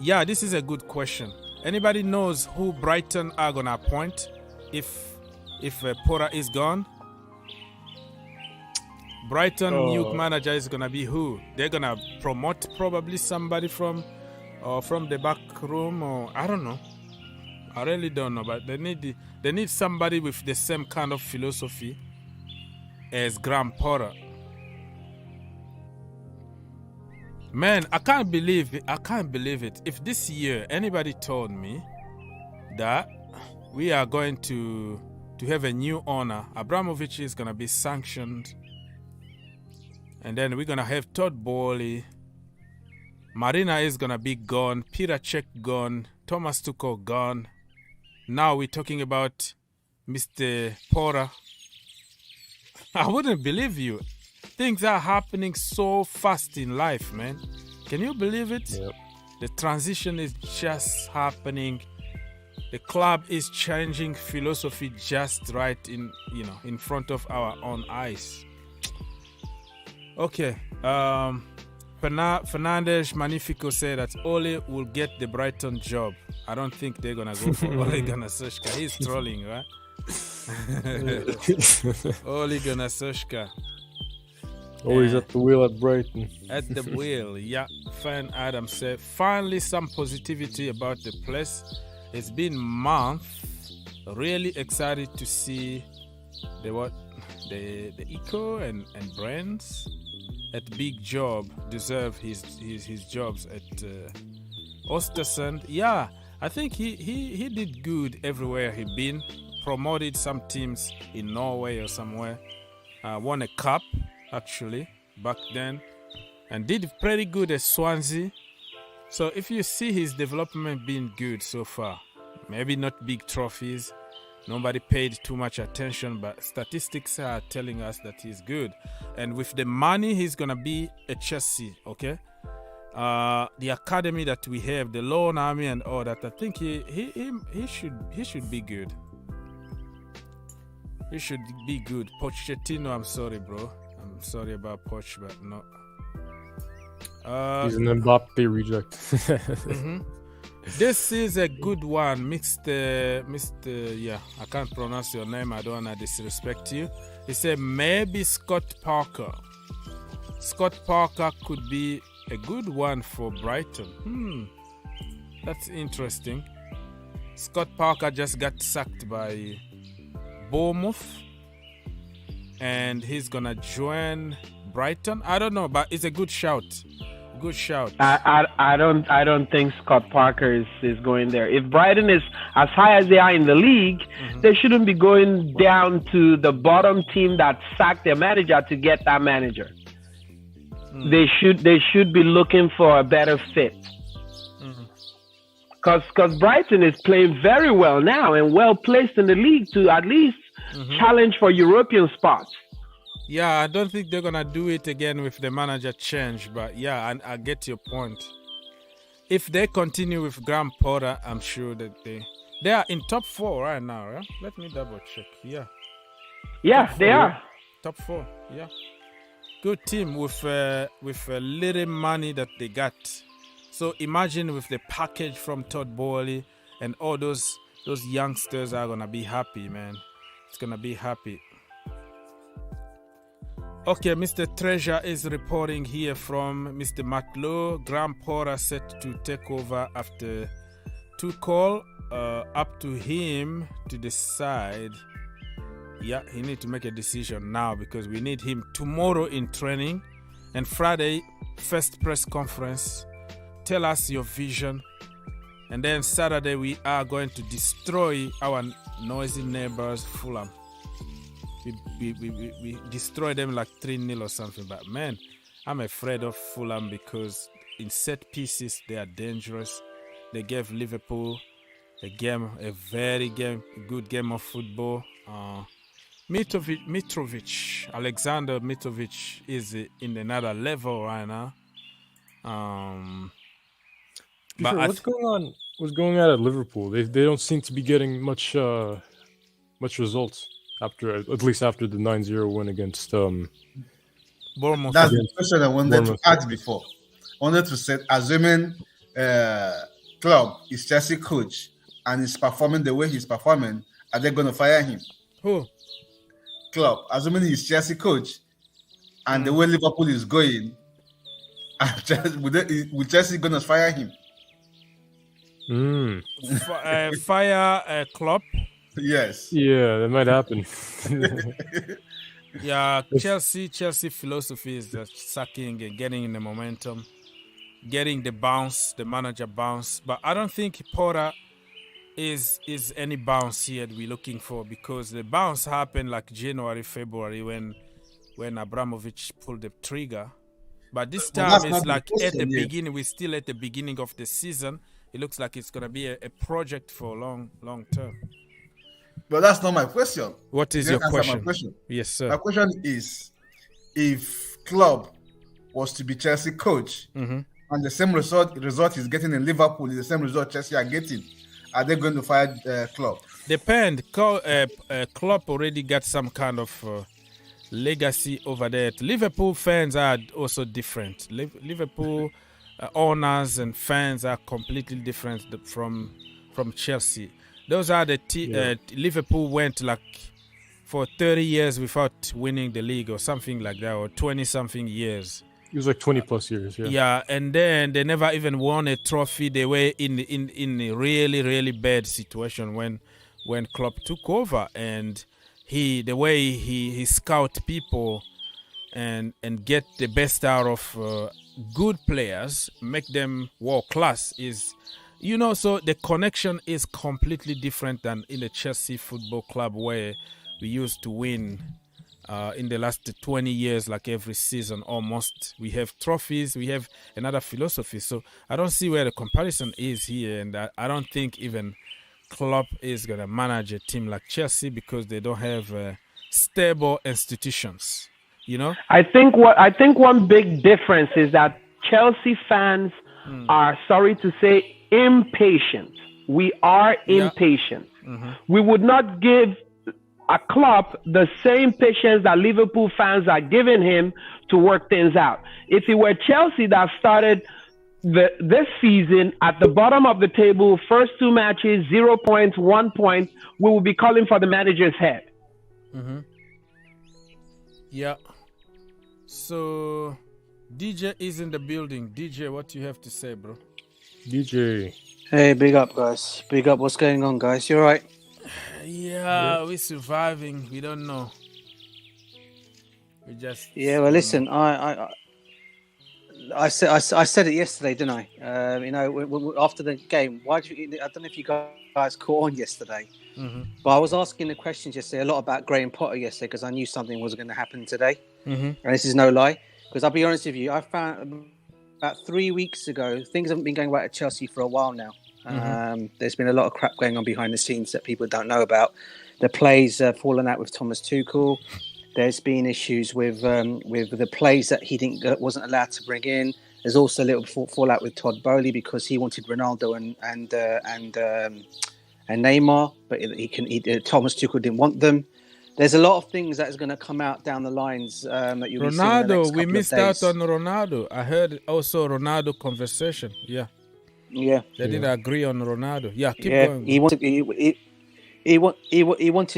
Yeah, this is a good question. Anybody knows who Brighton are gonna appoint if Porter is gone? Brighton new manager is gonna be who? They're gonna promote probably somebody from the back room, or I don't know. I really don't know, but they need somebody with the same kind of philosophy as Graham Potter. Man, I can't believe it. If this year anybody told me that we are going to have a new owner, Abramovic is going to be sanctioned, and then we're going to have Todd Bowley, Marina is going to be gone, Peter Cech gone, Thomas Tuchel gone. Now we're talking about Mr. Porter. I wouldn't believe you. Things are happening so fast in life, man. Can you believe it? Yep. The transition is just happening. The club is changing philosophy just right in front of our own eyes. Okay. Fernandes Magnifico said that Ole will get the Brighton job. I don't think they're gonna go for Ole Gunnar Solskjaer. He's trolling, right? Ole Gunnar Solskjaer. Always at the wheel at Brighton. At the wheel, yeah. Fan Adam said, finally some positivity about the place. It's been months. Really excited to see the Eco and Brands at Big Job deserve his jobs at Ostersund. Yeah, I think he did good everywhere he been. Promoted some teams in Norway or somewhere. Won a cup actually back then, and did pretty good at Swansea. So if you see his development being good so far, maybe not big trophies, nobody paid too much attention, but statistics are telling us that he's good. And with the money, he's gonna be at Chelsea, okay? the academy that we have, the loan army and all that. I think he should be good. He should be good. Pochettino, I'm sorry, bro. I'm sorry about Poch, but no. He's an Mbappe reject. This is a good one, Mr. Yeah, I can't pronounce your name. I don't want to disrespect you. He said maybe Scott Parker. Scott Parker could be a good one for Brighton. That's interesting. Scott Parker just got sacked by Bournemouth, and he's gonna join Brighton. I don't know, but it's a good shout. Good shout. I don't think Scott Parker is going there. If Brighton is as high as they are in the league, they shouldn't be going down to the bottom team that sacked their manager to get that manager. They should be looking for a better fit. Because Brighton is playing very well now and well placed in the league to at least challenge for European spots. Yeah, I don't think they're gonna do it again with the manager change, but yeah, I get your point. If they continue with Graham Potter, I'm sure that they are in top 4 right now. Right? Let me double check. Yeah, they are top 4. Yeah, good team with a little money that they got. So imagine with the package from Todd Bowley and all those youngsters are gonna be happy, man. It's gonna be happy. Okay, Mr. Treasure is reporting here from Mr. Matlow. Graham Potter set to take over after Tuchel. Up to him to decide. Yeah, he needs to make a decision now because we need him tomorrow in training. And Friday, first press conference. Tell us your vision. And then Saturday, we are going to destroy our noisy neighbors, Fulham. We destroy them like 3-0 or something. But man, I'm afraid of Fulham because in set pieces they are dangerous. They gave Liverpool a very good game of football. Alexander Mitrovic is in another level right now. But what's going on at Liverpool? They don't seem to be getting much results. At least after the 9-0 win against Bournemouth. That's the question I wanted to ask before. I wanted to say, assuming Club is Chelsea coach and is performing the way he's performing, are they going to fire him? Who? Club. Assuming he's Chelsea coach and the way Liverpool is going, will Chelsea going to fire him? Fire Klopp? Yes. Yeah, that might happen. Yeah, Chelsea philosophy is just sucking and getting in the momentum, getting the bounce, the manager bounce. But I don't think Potter is any bounce here we're looking for because the bounce happened like January, February when Abramovic pulled the trigger. But this time it's like at the beginning. We're still at the beginning of the season. It looks like it's gonna be a project for long term. But that's not my question. What is your question? My question? Yes, sir. My question is, if Club was to be Chelsea coach and the same result is getting in Liverpool is the same result Chelsea are getting, are they going to fire Club? Depend. Klopp already got some kind of legacy over there. Liverpool fans are also different. Liverpool owners and fans are completely different from Chelsea. Those are the Liverpool went like for 30 years without winning the league or something like that, or 20-something years. It was like 20+ years, yeah. Yeah, and then they never even won a trophy. They were in a really, really bad situation when Klopp took over, and the way he scout people and get the best out of good players, make them world class is. So the connection is completely different than in the Chelsea Football Club where we used to win in the last 20 years, like every season almost. We have trophies, we have another philosophy. So I don't see where the comparison is here, and I don't think even Klopp is going to manage a team like Chelsea because they don't have stable institutions. I think one big difference is that Chelsea fans are, sorry to say, impatient. We are impatient. We would not give a Klopp the same patience that Liverpool fans are giving him to work things out. If it were Chelsea that started this season at the bottom of the table, first 2 matches, 0 points, 1 point, we will be calling for the manager's head. Yeah. So, DJ is in the building. DJ, what do you have to say, bro? DJ. Hey, big up, guys. Big up. What's going on, guys? You all right? Yeah, we're surviving. We don't know. We just... Yeah, well, listen, I said it yesterday, didn't I? After the game, why did you? I don't know if you guys caught on yesterday, but I was asking the questions yesterday a lot about Graham Potter yesterday because I knew something was going to happen today, and this is no lie. Because I'll be honest with you, I found about 3 weeks ago things haven't been going right at Chelsea for a while now. There's been a lot of crap going on behind the scenes that people don't know about. The plays fallen out with Thomas Tuchel. There's been issues with the plays that he wasn't allowed to bring in. There's also a little fallout with Todd Bowley because he wanted Ronaldo and Neymar, but Thomas Tuchel didn't want them. There's a lot of things that is going to come out down the lines that you'll be seeing in the next couple we of missed days. out on Ronaldo. I heard also Ronaldo conversation. Yeah. Yeah. They didn't agree on Ronaldo. Yeah, keep going. He wanted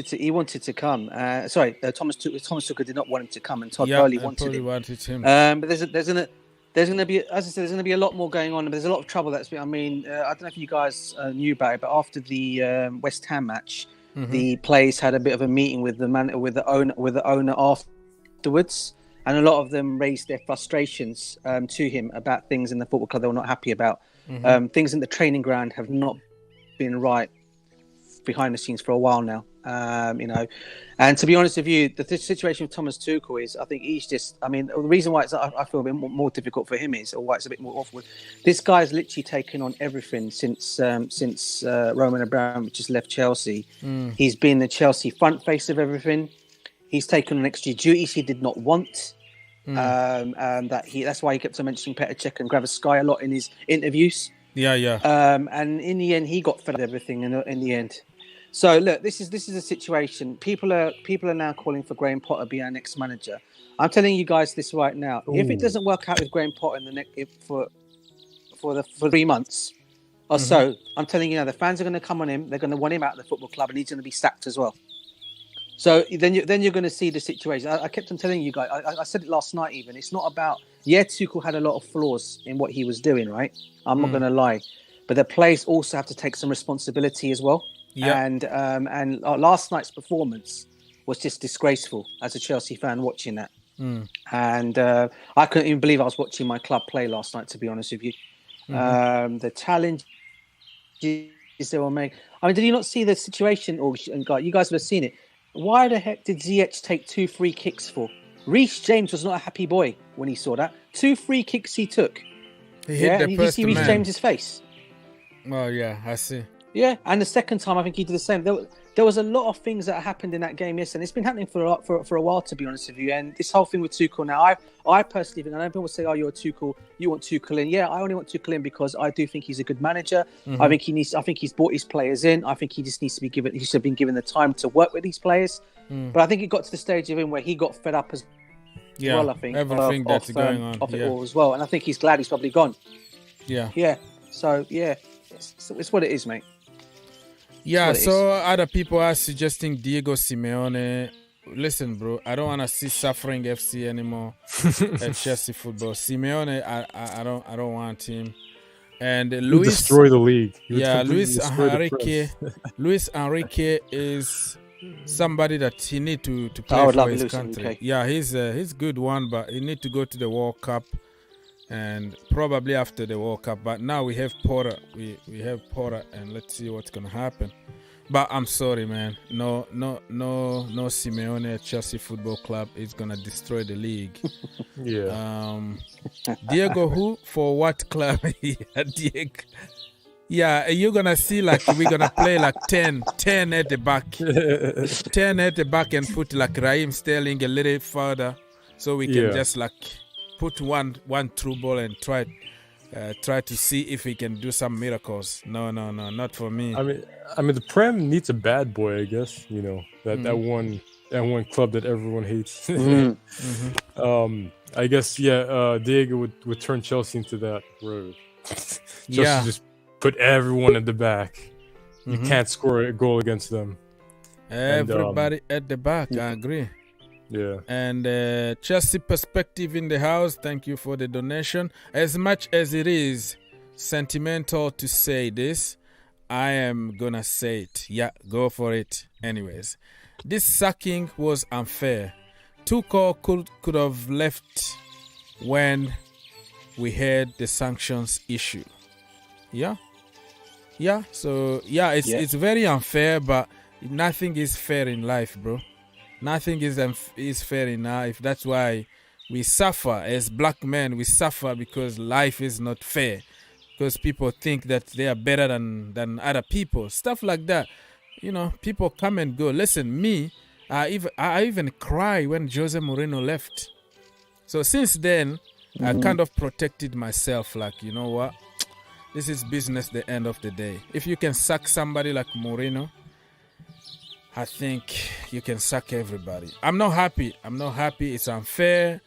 to come. Thomas Tuchel did not want him to come, and Todd Bowley wanted him. But there's gonna be, as I said, there's gonna be a lot more going on. There's a lot of trouble that's been. I mean, I don't know if you guys knew about it, but after the West Ham match, the players had a bit of a meeting with the owner afterwards, and a lot of them raised their frustrations to him about things in the football club they were not happy about. Things in the training ground have not been right behind the scenes for a while now, and to be honest with you, the situation with Thomas Tuchel is, I think he's just, I mean, the reason why I feel a bit more difficult for him is, or why it's a bit more awful, this guy's literally taken on everything since Roman Abramovich has left Chelsea. He's been the Chelsea front face of everything. He's taken on extra duties he did not want. That's why he kept on mentioning Petr Cech and Granovkaia a lot in his interviews. And in the end, he got fed up with everything. In the end, so look, this is a situation. People are now calling for Graham Potter to be our next manager. I'm telling you guys this right now. If it doesn't work out with Graham Potter in the next for 3 months or so, I'm telling you now, the fans are going to come on him. They're going to want him out of the football club, and he's going to be sacked as well. So then you're going to see the situation. I kept on telling you guys. I said it last night. Even it's not about. Yeah, Tuchel had a lot of flaws in what he was doing. Right, I'm not going to lie, but the players also have to take some responsibility as well. And last night's performance was just disgraceful as a Chelsea fan watching that. And I couldn't even believe I was watching my club play last night. To be honest with you, the challenges they were making. I mean, did you not see the situation? Or you guys would have seen it. Why the heck did Ziyech take 2 free kicks for? Reece James was not a happy boy when he saw that. 2 free kicks he took. He hit the did you see Reece James's face? Oh yeah, I see. Yeah, and the second time I think he did the same. There was a lot of things that happened in that game yesterday, and it's been happening for a while, to be honest with you. And this whole thing with Tuchel now, I personally think, I know people say, "Oh, you're a Tuchel, you want Tuchel in." Yeah, I only want Tuchel in because I do think he's a good manager. I think he's brought his players in. I think he just needs to be given. He should have been given the time to work with these players. But I think it got to the stage of him where he got fed up as well. I think everything that's going on off it all as well, and I think he's glad he's probably gone. Yeah. So yeah, it's what it is, mate. Yeah, so other people are suggesting Diego Simeone. Listen, bro, I don't want to see suffering FC anymore at Chelsea football. Simeone, I don't want him. And Luis destroy the league. Luis Enrique is somebody that he need to play for his country. Yeah, he's a good one, but he need to go to the World Cup. And probably after the World Cup, but now we have Porter. We have Porter, and let's see what's gonna happen. But I'm sorry, man. No Simeone at Chelsea Football Club is gonna destroy the league. Diego, who for what club? Diego. Yeah, you're gonna see like we're gonna play like 10 at the back, 10 at the back, and put like Raheem Sterling a little further, so we can just like put one through ball and try to see if he can do some miracles. No, not for me. I mean, the Prem needs a bad boy, I guess. You know, that one club that everyone hates. I guess, Diego would turn Chelsea into that road. Just put everyone at the back. You can't score a goal against them. Everybody at the back, I agree. Yeah. And Chelsea perspective in the house, thank you for the donation. As much as it is sentimental to say this, I am gonna say it. Yeah, go for it. Anyways, this sacking was unfair. Tuchel could have left when we had the sanctions issue. So it's very unfair, but nothing is fair in life, bro. Nothing is fair in life. That's why we suffer as black men. We suffer because life is not fair. Because people think that they are better than other people. Stuff like that. You know, people come and go. Listen, me, I even cry when Jose Mourinho left. So since then, I kind of protected myself. Like, you know what? This is business the end of the day. If you can sack somebody like Mourinho, I think you can sack everybody. I'm not happy. It's unfair.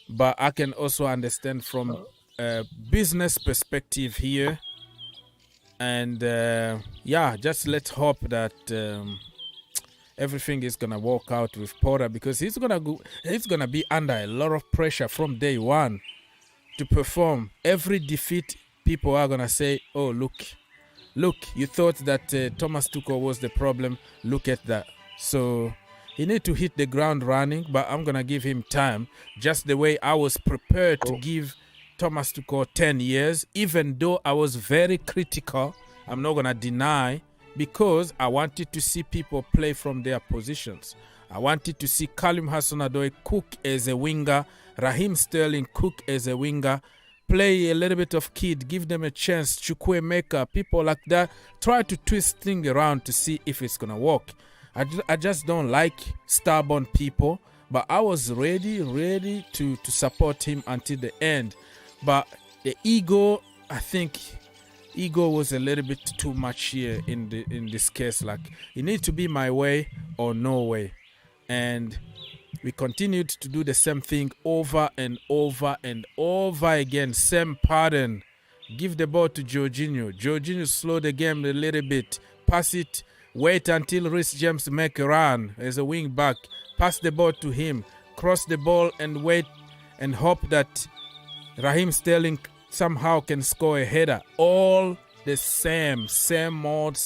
But I can also understand from a business perspective here. And just let's hope that everything is gonna work out with Porter, because he's gonna be under a lot of pressure from day one to perform. Every defeat, people are gonna say, "Oh, look, you thought that Thomas Tuchel was the problem. Look at that." So he need to hit the ground running, but I'm gonna give him time, just the way I was prepared to give Thomas Tuchel 10 years, even though I was very critical. I'm not gonna deny, because I wanted to see people play from their positions. I wanted to see Callum Hudson-Odoi cook as a winger, Raheem Sterling cook as a winger, play a little bit of kid, give them a chance, Chukwuemeka, people like that. Try to twist things around to see if it's gonna work. I just don't like stubborn people, but I was ready to support him until the end. But the ego, I think ego was a little bit too much here in this case. Like, it needs to be my way or no way. And we continued to do the same thing over and over and over again. Same pattern. Give the ball to Jorginho. Jorginho slow the game a little bit. Pass it. Wait until Reece James make a run as a wing back. Pass the ball to him. Cross the ball and wait and hope that Raheem Sterling somehow can score a header. All the same old.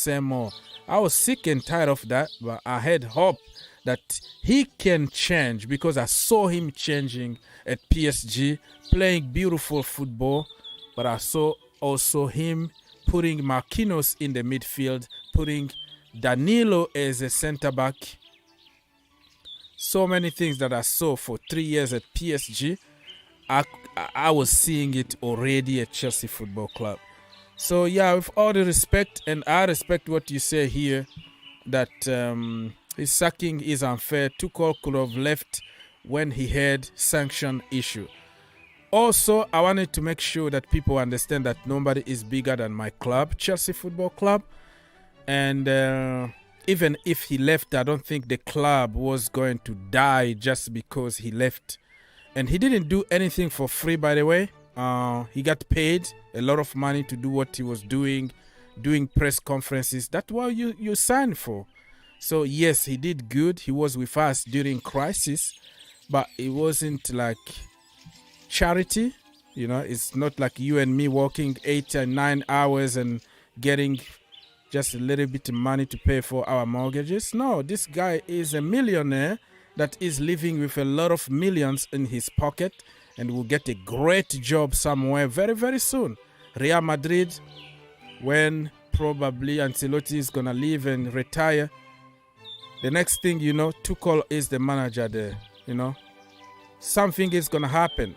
I was sick and tired of that, but I had hope that he can change, because I saw him changing at PSG, playing beautiful football, but I saw also him putting Marquinhos in the midfield, putting Danilo as a centre-back. So many things that I saw for 3 years at PSG, I was seeing it already at Chelsea Football Club. So yeah, with all the respect, and I respect what you say here, that his sacking is unfair. Tuchel could have left when he had sanction issue. Also, I wanted to make sure that people understand that nobody is bigger than my club, Chelsea Football Club. And even if he left, I don't think the club was going to die just because he left. And he didn't do anything for free, by the way. He got paid a lot of money to do what he was doing press conferences. That's what you signed for. So yes, he did good. He was with us during crisis, but it wasn't like charity. You know, it's not like you and me working 8 and 9 hours and getting just a little bit of money to pay for our mortgages. No, this guy is a millionaire that is living with a lot of millions in his pocket, and will get a great job somewhere very, very soon. Real Madrid, when probably Ancelotti is going to leave and retire, the next thing you know, Tuchel is the manager there. You know, something is going to happen,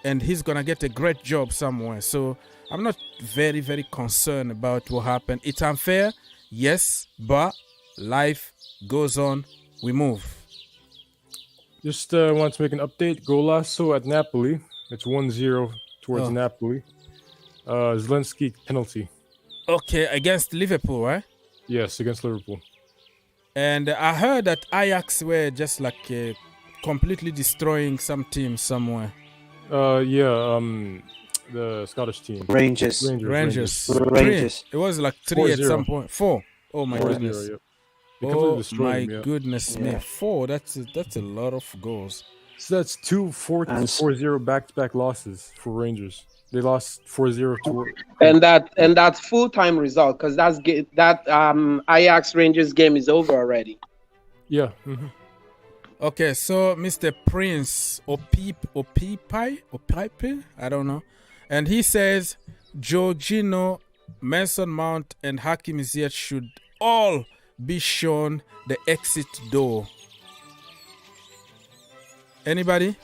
and he's going to get a great job somewhere. So I'm not very, very concerned about what happened. It's unfair, yes, but life goes on. We move. Just want to make an update. Golasso at Napoli. It's 1-0 towards Napoli. Zelensky penalty. Okay, against Liverpool, right? Yes, against Liverpool. And I heard that Ajax were just like completely destroying some team somewhere. The Scottish team. Rangers. It was like 3 at some point. 4. Oh my goodness. Oh my goodness me. 4. That's a lot of goals. So that's 4-0 back-to-back losses for Rangers. They lost 4-0 to. And that full-time result, because that Ajax Rangers game is over already. Yeah. Okay, so Mr. Prince Opipe, I don't know. And he says Jorginho, Mason Mount, and Hakim Ziyech should all be shown the exit door. Anybody?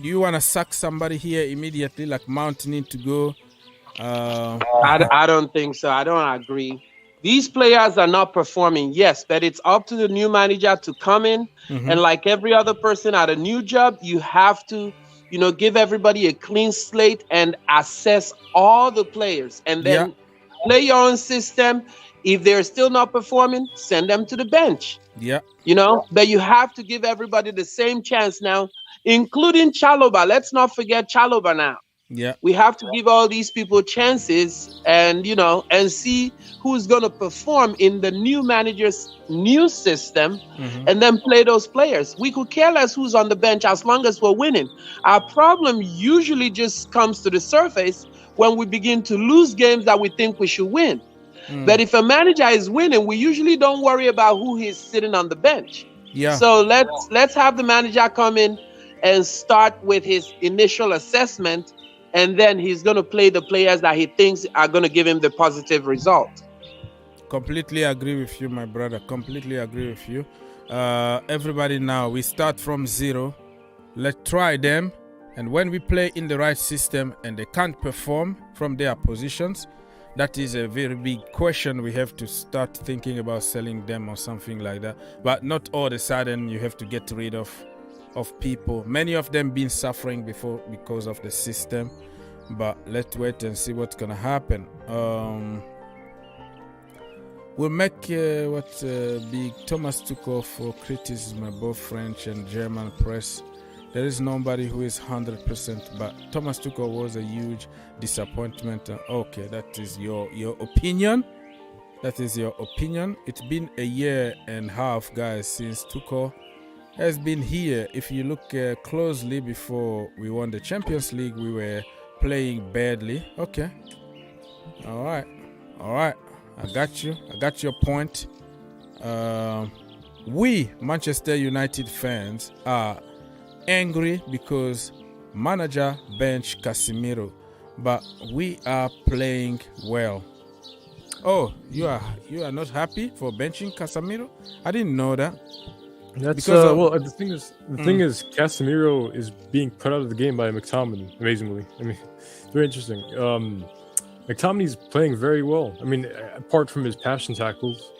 Do you want to sack somebody here immediately, like Mount need to go? I don't think so. I don't agree. These players are not performing, yes, but it's up to the new manager to come in. And like every other person at a new job, you have to, give everybody a clean slate and assess all the players and then play your own system. If they're still not performing, send them to the bench. Yeah. But you have to give everybody the same chance now, including Chalobah. Let's not forget Chalobah now. Yeah. We have to give all these people chances and, and see who's going to perform in the new manager's new system and then play those players. We could care less who's on the bench as long as we're winning. Our problem usually just comes to the surface when we begin to lose games that we think we should win. But if a manager is winning, we usually don't worry about who is sitting on the bench. Yeah. So let's have the manager come in and start with his initial assessment, and then he's going to play the players that he thinks are going to give him the positive result. Completely agree with you, my brother. Completely agree with you. Everybody now, we start from 0. Let's try them. And when we play in the right system and they can't perform from their positions, that is a very big question. We have to start thinking about selling them or something like that. But not all of a sudden you have to get rid of people. Many of them been suffering before because of the system. But let's wait and see what's gonna happen. We'll make big Thomas Tuchel for criticism above French and German press. There is nobody who is 100%, but Thomas Tuchel was a huge disappointment. Okay, that is your opinion. That is your opinion. It's been a year and a half, guys, since Tuchel has been here. If you look closely, before we won the Champions League, we were playing badly. Okay. All right. I got you. I got your point. We, Manchester United fans, are angry because manager bench Casemiro, but we are playing well. Oh, you are not happy for benching Casemiro? I didn't know that. That's the thing is Casemiro is being put out of the game by McTominay, amazingly. I mean, very interesting. McTominay's playing very well. I mean, apart from his passion tackles,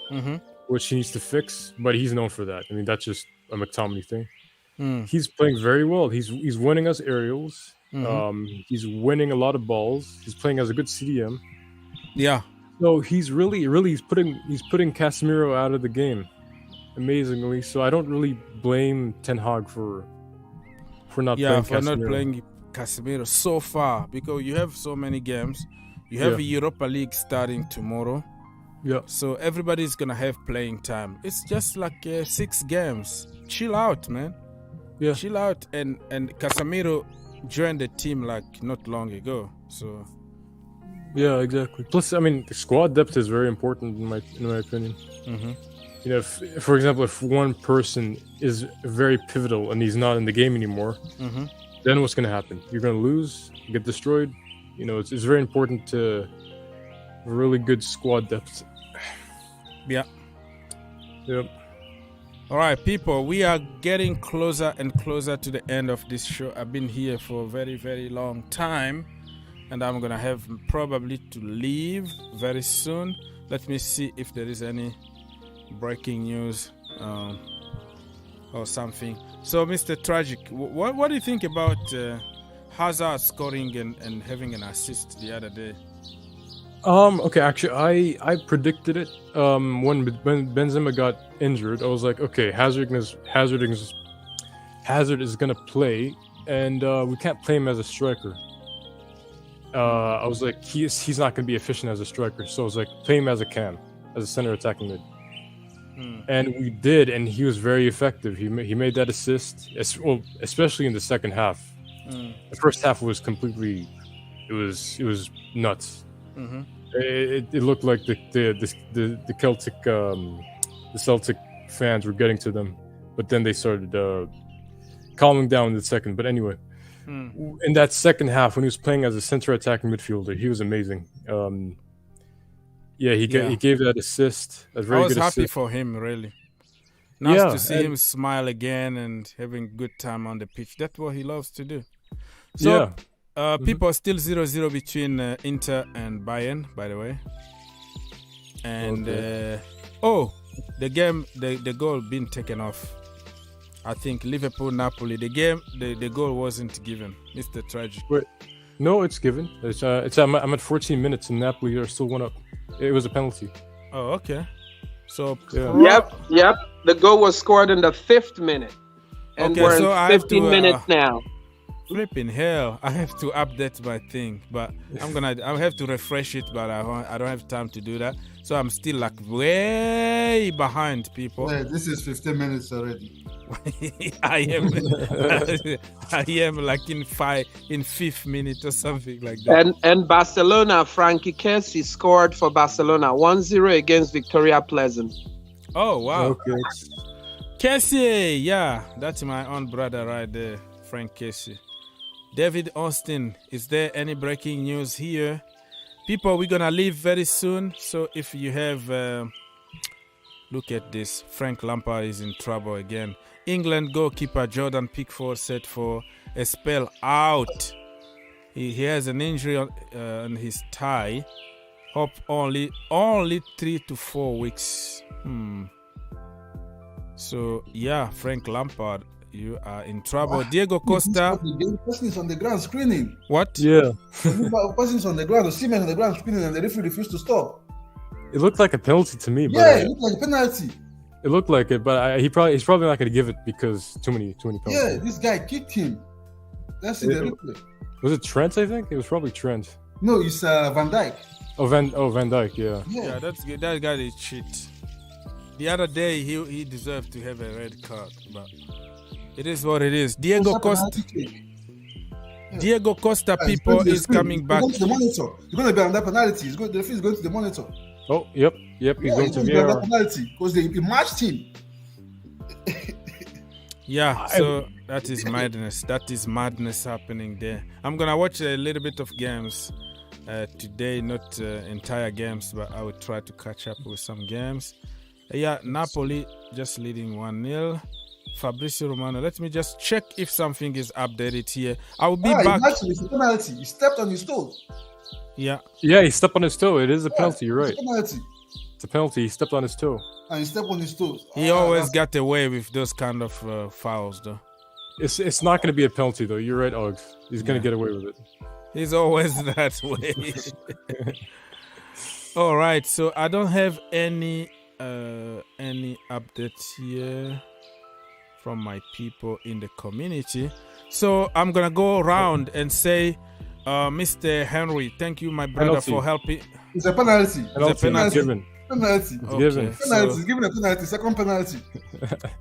which he needs to fix, but he's known for that. I mean, that's just a McTominay thing. He's playing very well. He's winning us aerials. He's winning a lot of balls. He's playing as a good CDM. Yeah. So he's really putting Casemiro out of the game, amazingly. So I don't really blame Ten Hag for not playing Casemiro. Yeah, for not playing Casemiro so far, because you have so many games. You have a Europa League starting tomorrow. Yeah. So everybody's gonna have playing time. It's just like 6 games. Chill out, man. Yeah. Chill out. And Casemiro joined the team like not long ago. So. Yeah, exactly. Plus, I mean, the squad depth is very important in my opinion. You know, for example, if one person is very pivotal and he's not in the game anymore, then what's going to happen? You're going to lose, get destroyed. You know, it's very important to really good squad depth. Yeah. Yep. All right, people, we are getting closer and closer to the end of this show. I've been here for a very, very long time, and I'm going to have probably to leave very soon. Let me see if there is any breaking news. or something. So, Mr. Tragic, what do you think about Hazard scoring and having an assist the other day? Okay, actually, I predicted it. When Benzema got injured, I was like, okay, Hazard is gonna play, and we can't play him as a striker. I was like, he's not gonna be efficient as a striker, so I was like, play him as a cam, as a center attacking mid. And we did, and he was very effective. He made that assist, especially in the second half. The first half was completely, it was nuts. It looked like the Celtic fans were getting to them, but then they started calming down in the second. But anyway, in that second half, when he was playing as a center attacking midfielder, he was amazing. He gave that assist. A very I was good happy assist. for him, really. Nice to see him smile again and having good time on the pitch. That's what he loves to do. So, people are still 0-0 between Inter and Bayern, by the way. And the game, the goal being taken off. I think Liverpool-Napoli. The game, the goal wasn't given. Mr. Tragic. Wait, no, it's given. I'm at 14 minutes and Napoli are still 1-up. It was a penalty. Oh, okay. So Yep. The goal was scored in the 5th minute, and we're in 15 minutes now. Flipping hell! I have to update my thing, but I have to refresh it, but I don't have time to do that. So I'm still like way behind, people. Yeah, this is 15 minutes already. I am like in 5th minute or something like that. And Barcelona, Frankie Kessie scored for Barcelona 1-0 against Victoria Pleasant. Oh wow! Okay. Kessie, yeah, that's my own brother right there, Frank Kessie. David Austin, is there any breaking news here? People, we're gonna leave very soon. So if you have, look at this. Frank Lampard is in trouble again. England goalkeeper Jordan Pickford set for a spell out. He has an injury on his thigh. Hope only 3 to 4 weeks. So yeah, Frank Lampard, you are in trouble. Diego Costa. The person is on the ground screening. What? Yeah. The person is on the ground. The seaman on the ground screening, and the referee refused to stop. It looked like a penalty to me. Yeah, it looked like a penalty. It looked like it, but he's probably not going to give it because too many penalties. Yeah, this guy kicked him. That's the replay. Was it Trent? I think it was probably Trent. No, it's Van Dijk. Van Dijk. Yeah. Yeah, that's good. That guy is cheat. The other day he deserved to have a red card, but it is what it is. Diego Costa. Diego Costa, people, is coming back. He's going to the monitor. He's going to be on that penalty. The referee is going to the monitor. Oh, yep. He's going to be on that penalty because they matched him. Yeah, so that is madness. That is madness happening there. I'm gonna watch a little bit of games today, not entire games, but I will try to catch up with some games. Yeah, Napoli just leading 1-0. Fabrizio Romano. Let me just check if something is updated here. I will be back. It's a penalty. He stepped on his toe. Yeah. Yeah, he stepped on his toe. It is a penalty. You're right. It's a penalty. It's a penalty. He stepped on his toe. And he stepped on his toes. He always got away with those kind of fouls, though. It's not going to be a penalty, though. You're right, Uggs. He's going to get away with it. He's always that way. All right. So I don't have any updates here from my people in the community. So I'm going to go around and say, Mr. Henry, thank you, my brother, for helping. It's a penalty. It's a penalty. Given. Penalty. It's given. Penalty. He's given a penalty. Second penalty.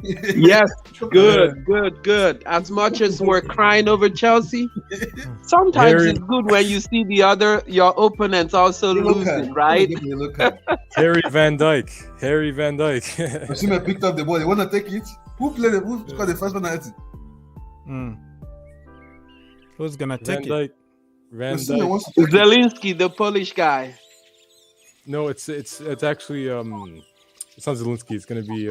Yes. Good. As much as we're crying over Chelsea, sometimes it's good when you see your opponents also losing, right? Harry Van Dijk. Osimhen picked up the ball. You want to take it? Who scored the first penalty? Who's gonna take it? Van Dijk. Zelinski, the Polish guy. No, it's actually it's not Zelinski. It's gonna be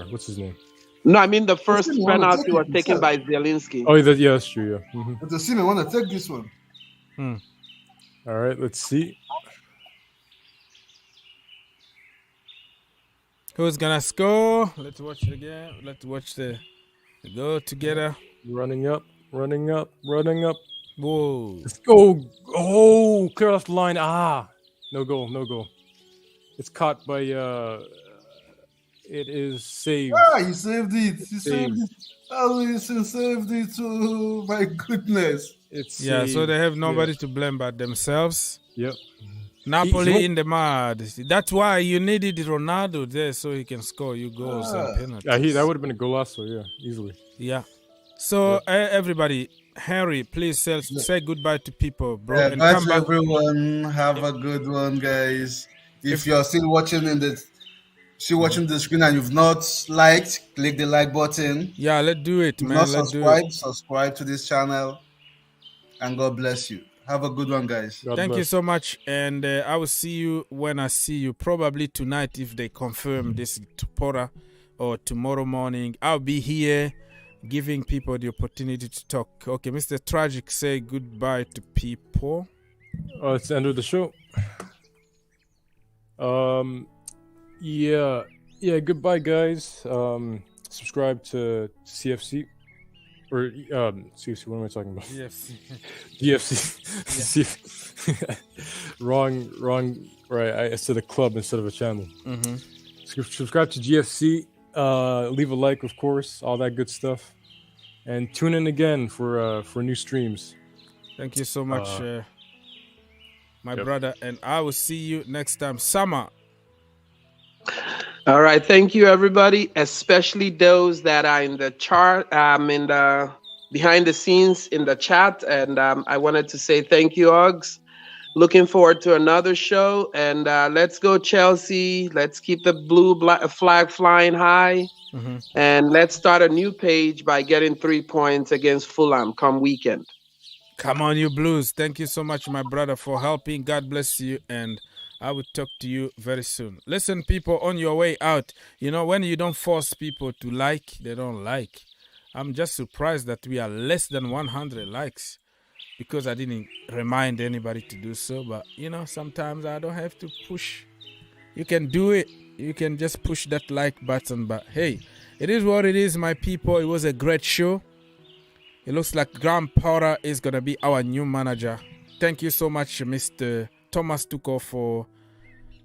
what's his name? No, I mean the first penalty was taken by Zelinski. Oh, yeah, that's true. Yeah. But the Osimhen want to take this one. All right, let's see. Who's gonna score? Let's watch the game. Let's watch the go together. Running up. Whoa. Let's go. Oh, clear off the line. No goal. It's caught by it is saved. He saved it. He saved it. Alisson saved it. Oh my goodness. It's saved. So they have nobody to blame but themselves. Yep. Napoli in the mud. That's why you needed Ronaldo there so he can score you goals and penalties. Yeah, that would have been a golazo, easily. Yeah. So everybody, Henry, please say goodbye to people, bro. Yeah, and bye come to back. everyone. Have a good one, guys. If you're still watching the screen and you've not liked, click the like button. Yeah, let's do it, man. Let's subscribe to this channel, and God bless you. Have a good one, guys. Thank you so much, and I will see you when I see you. Probably tonight if they confirm this tomorrow or tomorrow morning. I'll be here giving people the opportunity to talk. Okay, Mr. Tragic, say goodbye to people. It's the end of the show. Goodbye, guys. Subscribe to CFC. Or CFC, what am I talking about? GFC. Wrong. Right, I said a club instead of a channel. Subscribe to GFC. Leave a like, of course, all that good stuff, and tune in again for new streams. Thank you so much, my brother, and I will see you next time. Summer. All right, thank you, everybody, especially those that are in the chart, in the behind the scenes in the chat, and I wanted to say thank you, Uggs. Looking forward to another show, and let's go Chelsea. Let's keep the blue flag flying high, and let's start a new page by getting 3 points against Fulham come weekend. Come on, you Blues. Thank you so much, my brother, for helping. God bless you, and I will talk to you very soon. Listen, people, on your way out, when you don't force people to like, they don't like. I'm just surprised that we are less than 100 likes because I didn't remind anybody to do so. But, sometimes I don't have to push. You can do it. You can just push that like button. But, hey, it is what it is, my people. It was a great show. It looks like Graham Potter is going to be our new manager. Thank you so much, Mr. Thomas Tuchel, for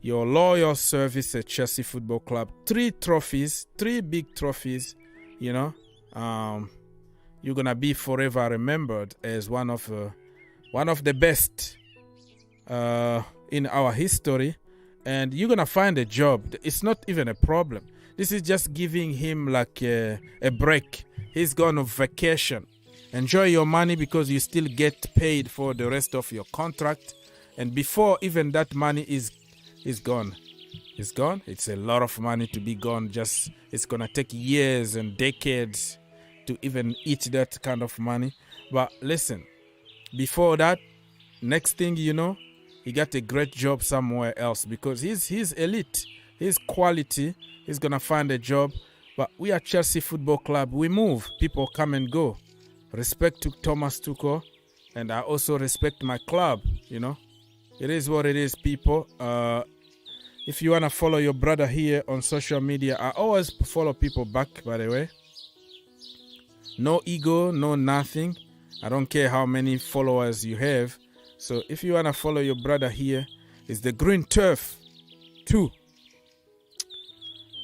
your loyal service at Chelsea Football Club. 3 trophies, 3 big trophies, you're gonna be forever remembered as one of the best in our history, and you're gonna find a job. It's not even a problem. This is just giving him like a break. He's gone on vacation. Enjoy your money because you still get paid for the rest of your contract. And before even that money is gone, it's a lot of money to be gone. It's gonna take years and decades to even eat that kind of money. But listen, before that, next thing you know, he got a great job somewhere else because he's elite, he's quality. He's gonna find a job. But we are Chelsea Football Club. We move. People come and go. Respect to Thomas Tuchel, and I also respect my club. It is what it is, people. If you want to follow your brother here on social media, I always follow people back, by the way. No ego, no nothing. I don't care how many followers you have. So if you want to follow your brother here, it's the Green Turf 2.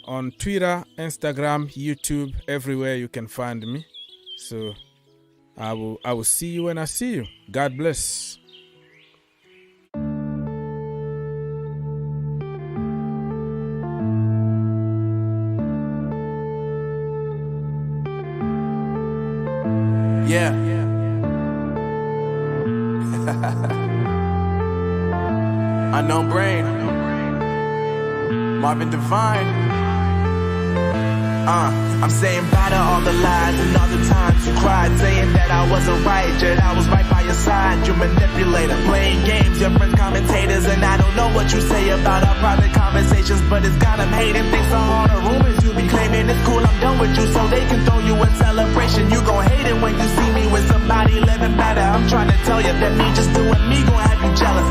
On Twitter, Instagram, YouTube, everywhere you can find me. So I will see you when I see you. God bless. Yeah. Unknown Brain. Marvin Devine. I'm saying bye to all the lies and all the times you cried, saying that I wasn't right, yet I was right by your side. You manipulator, playing games, your friends commentators, and I don't know what you say about our private conversations, but it's got them hating. Thanks to all the rumors you be claiming. It's cool, I'm done with you, so they can throw you a celebration. You gon' hate it when you see me with somebody living better. I'm trying to tell you that me just doing me gon' have you jealous.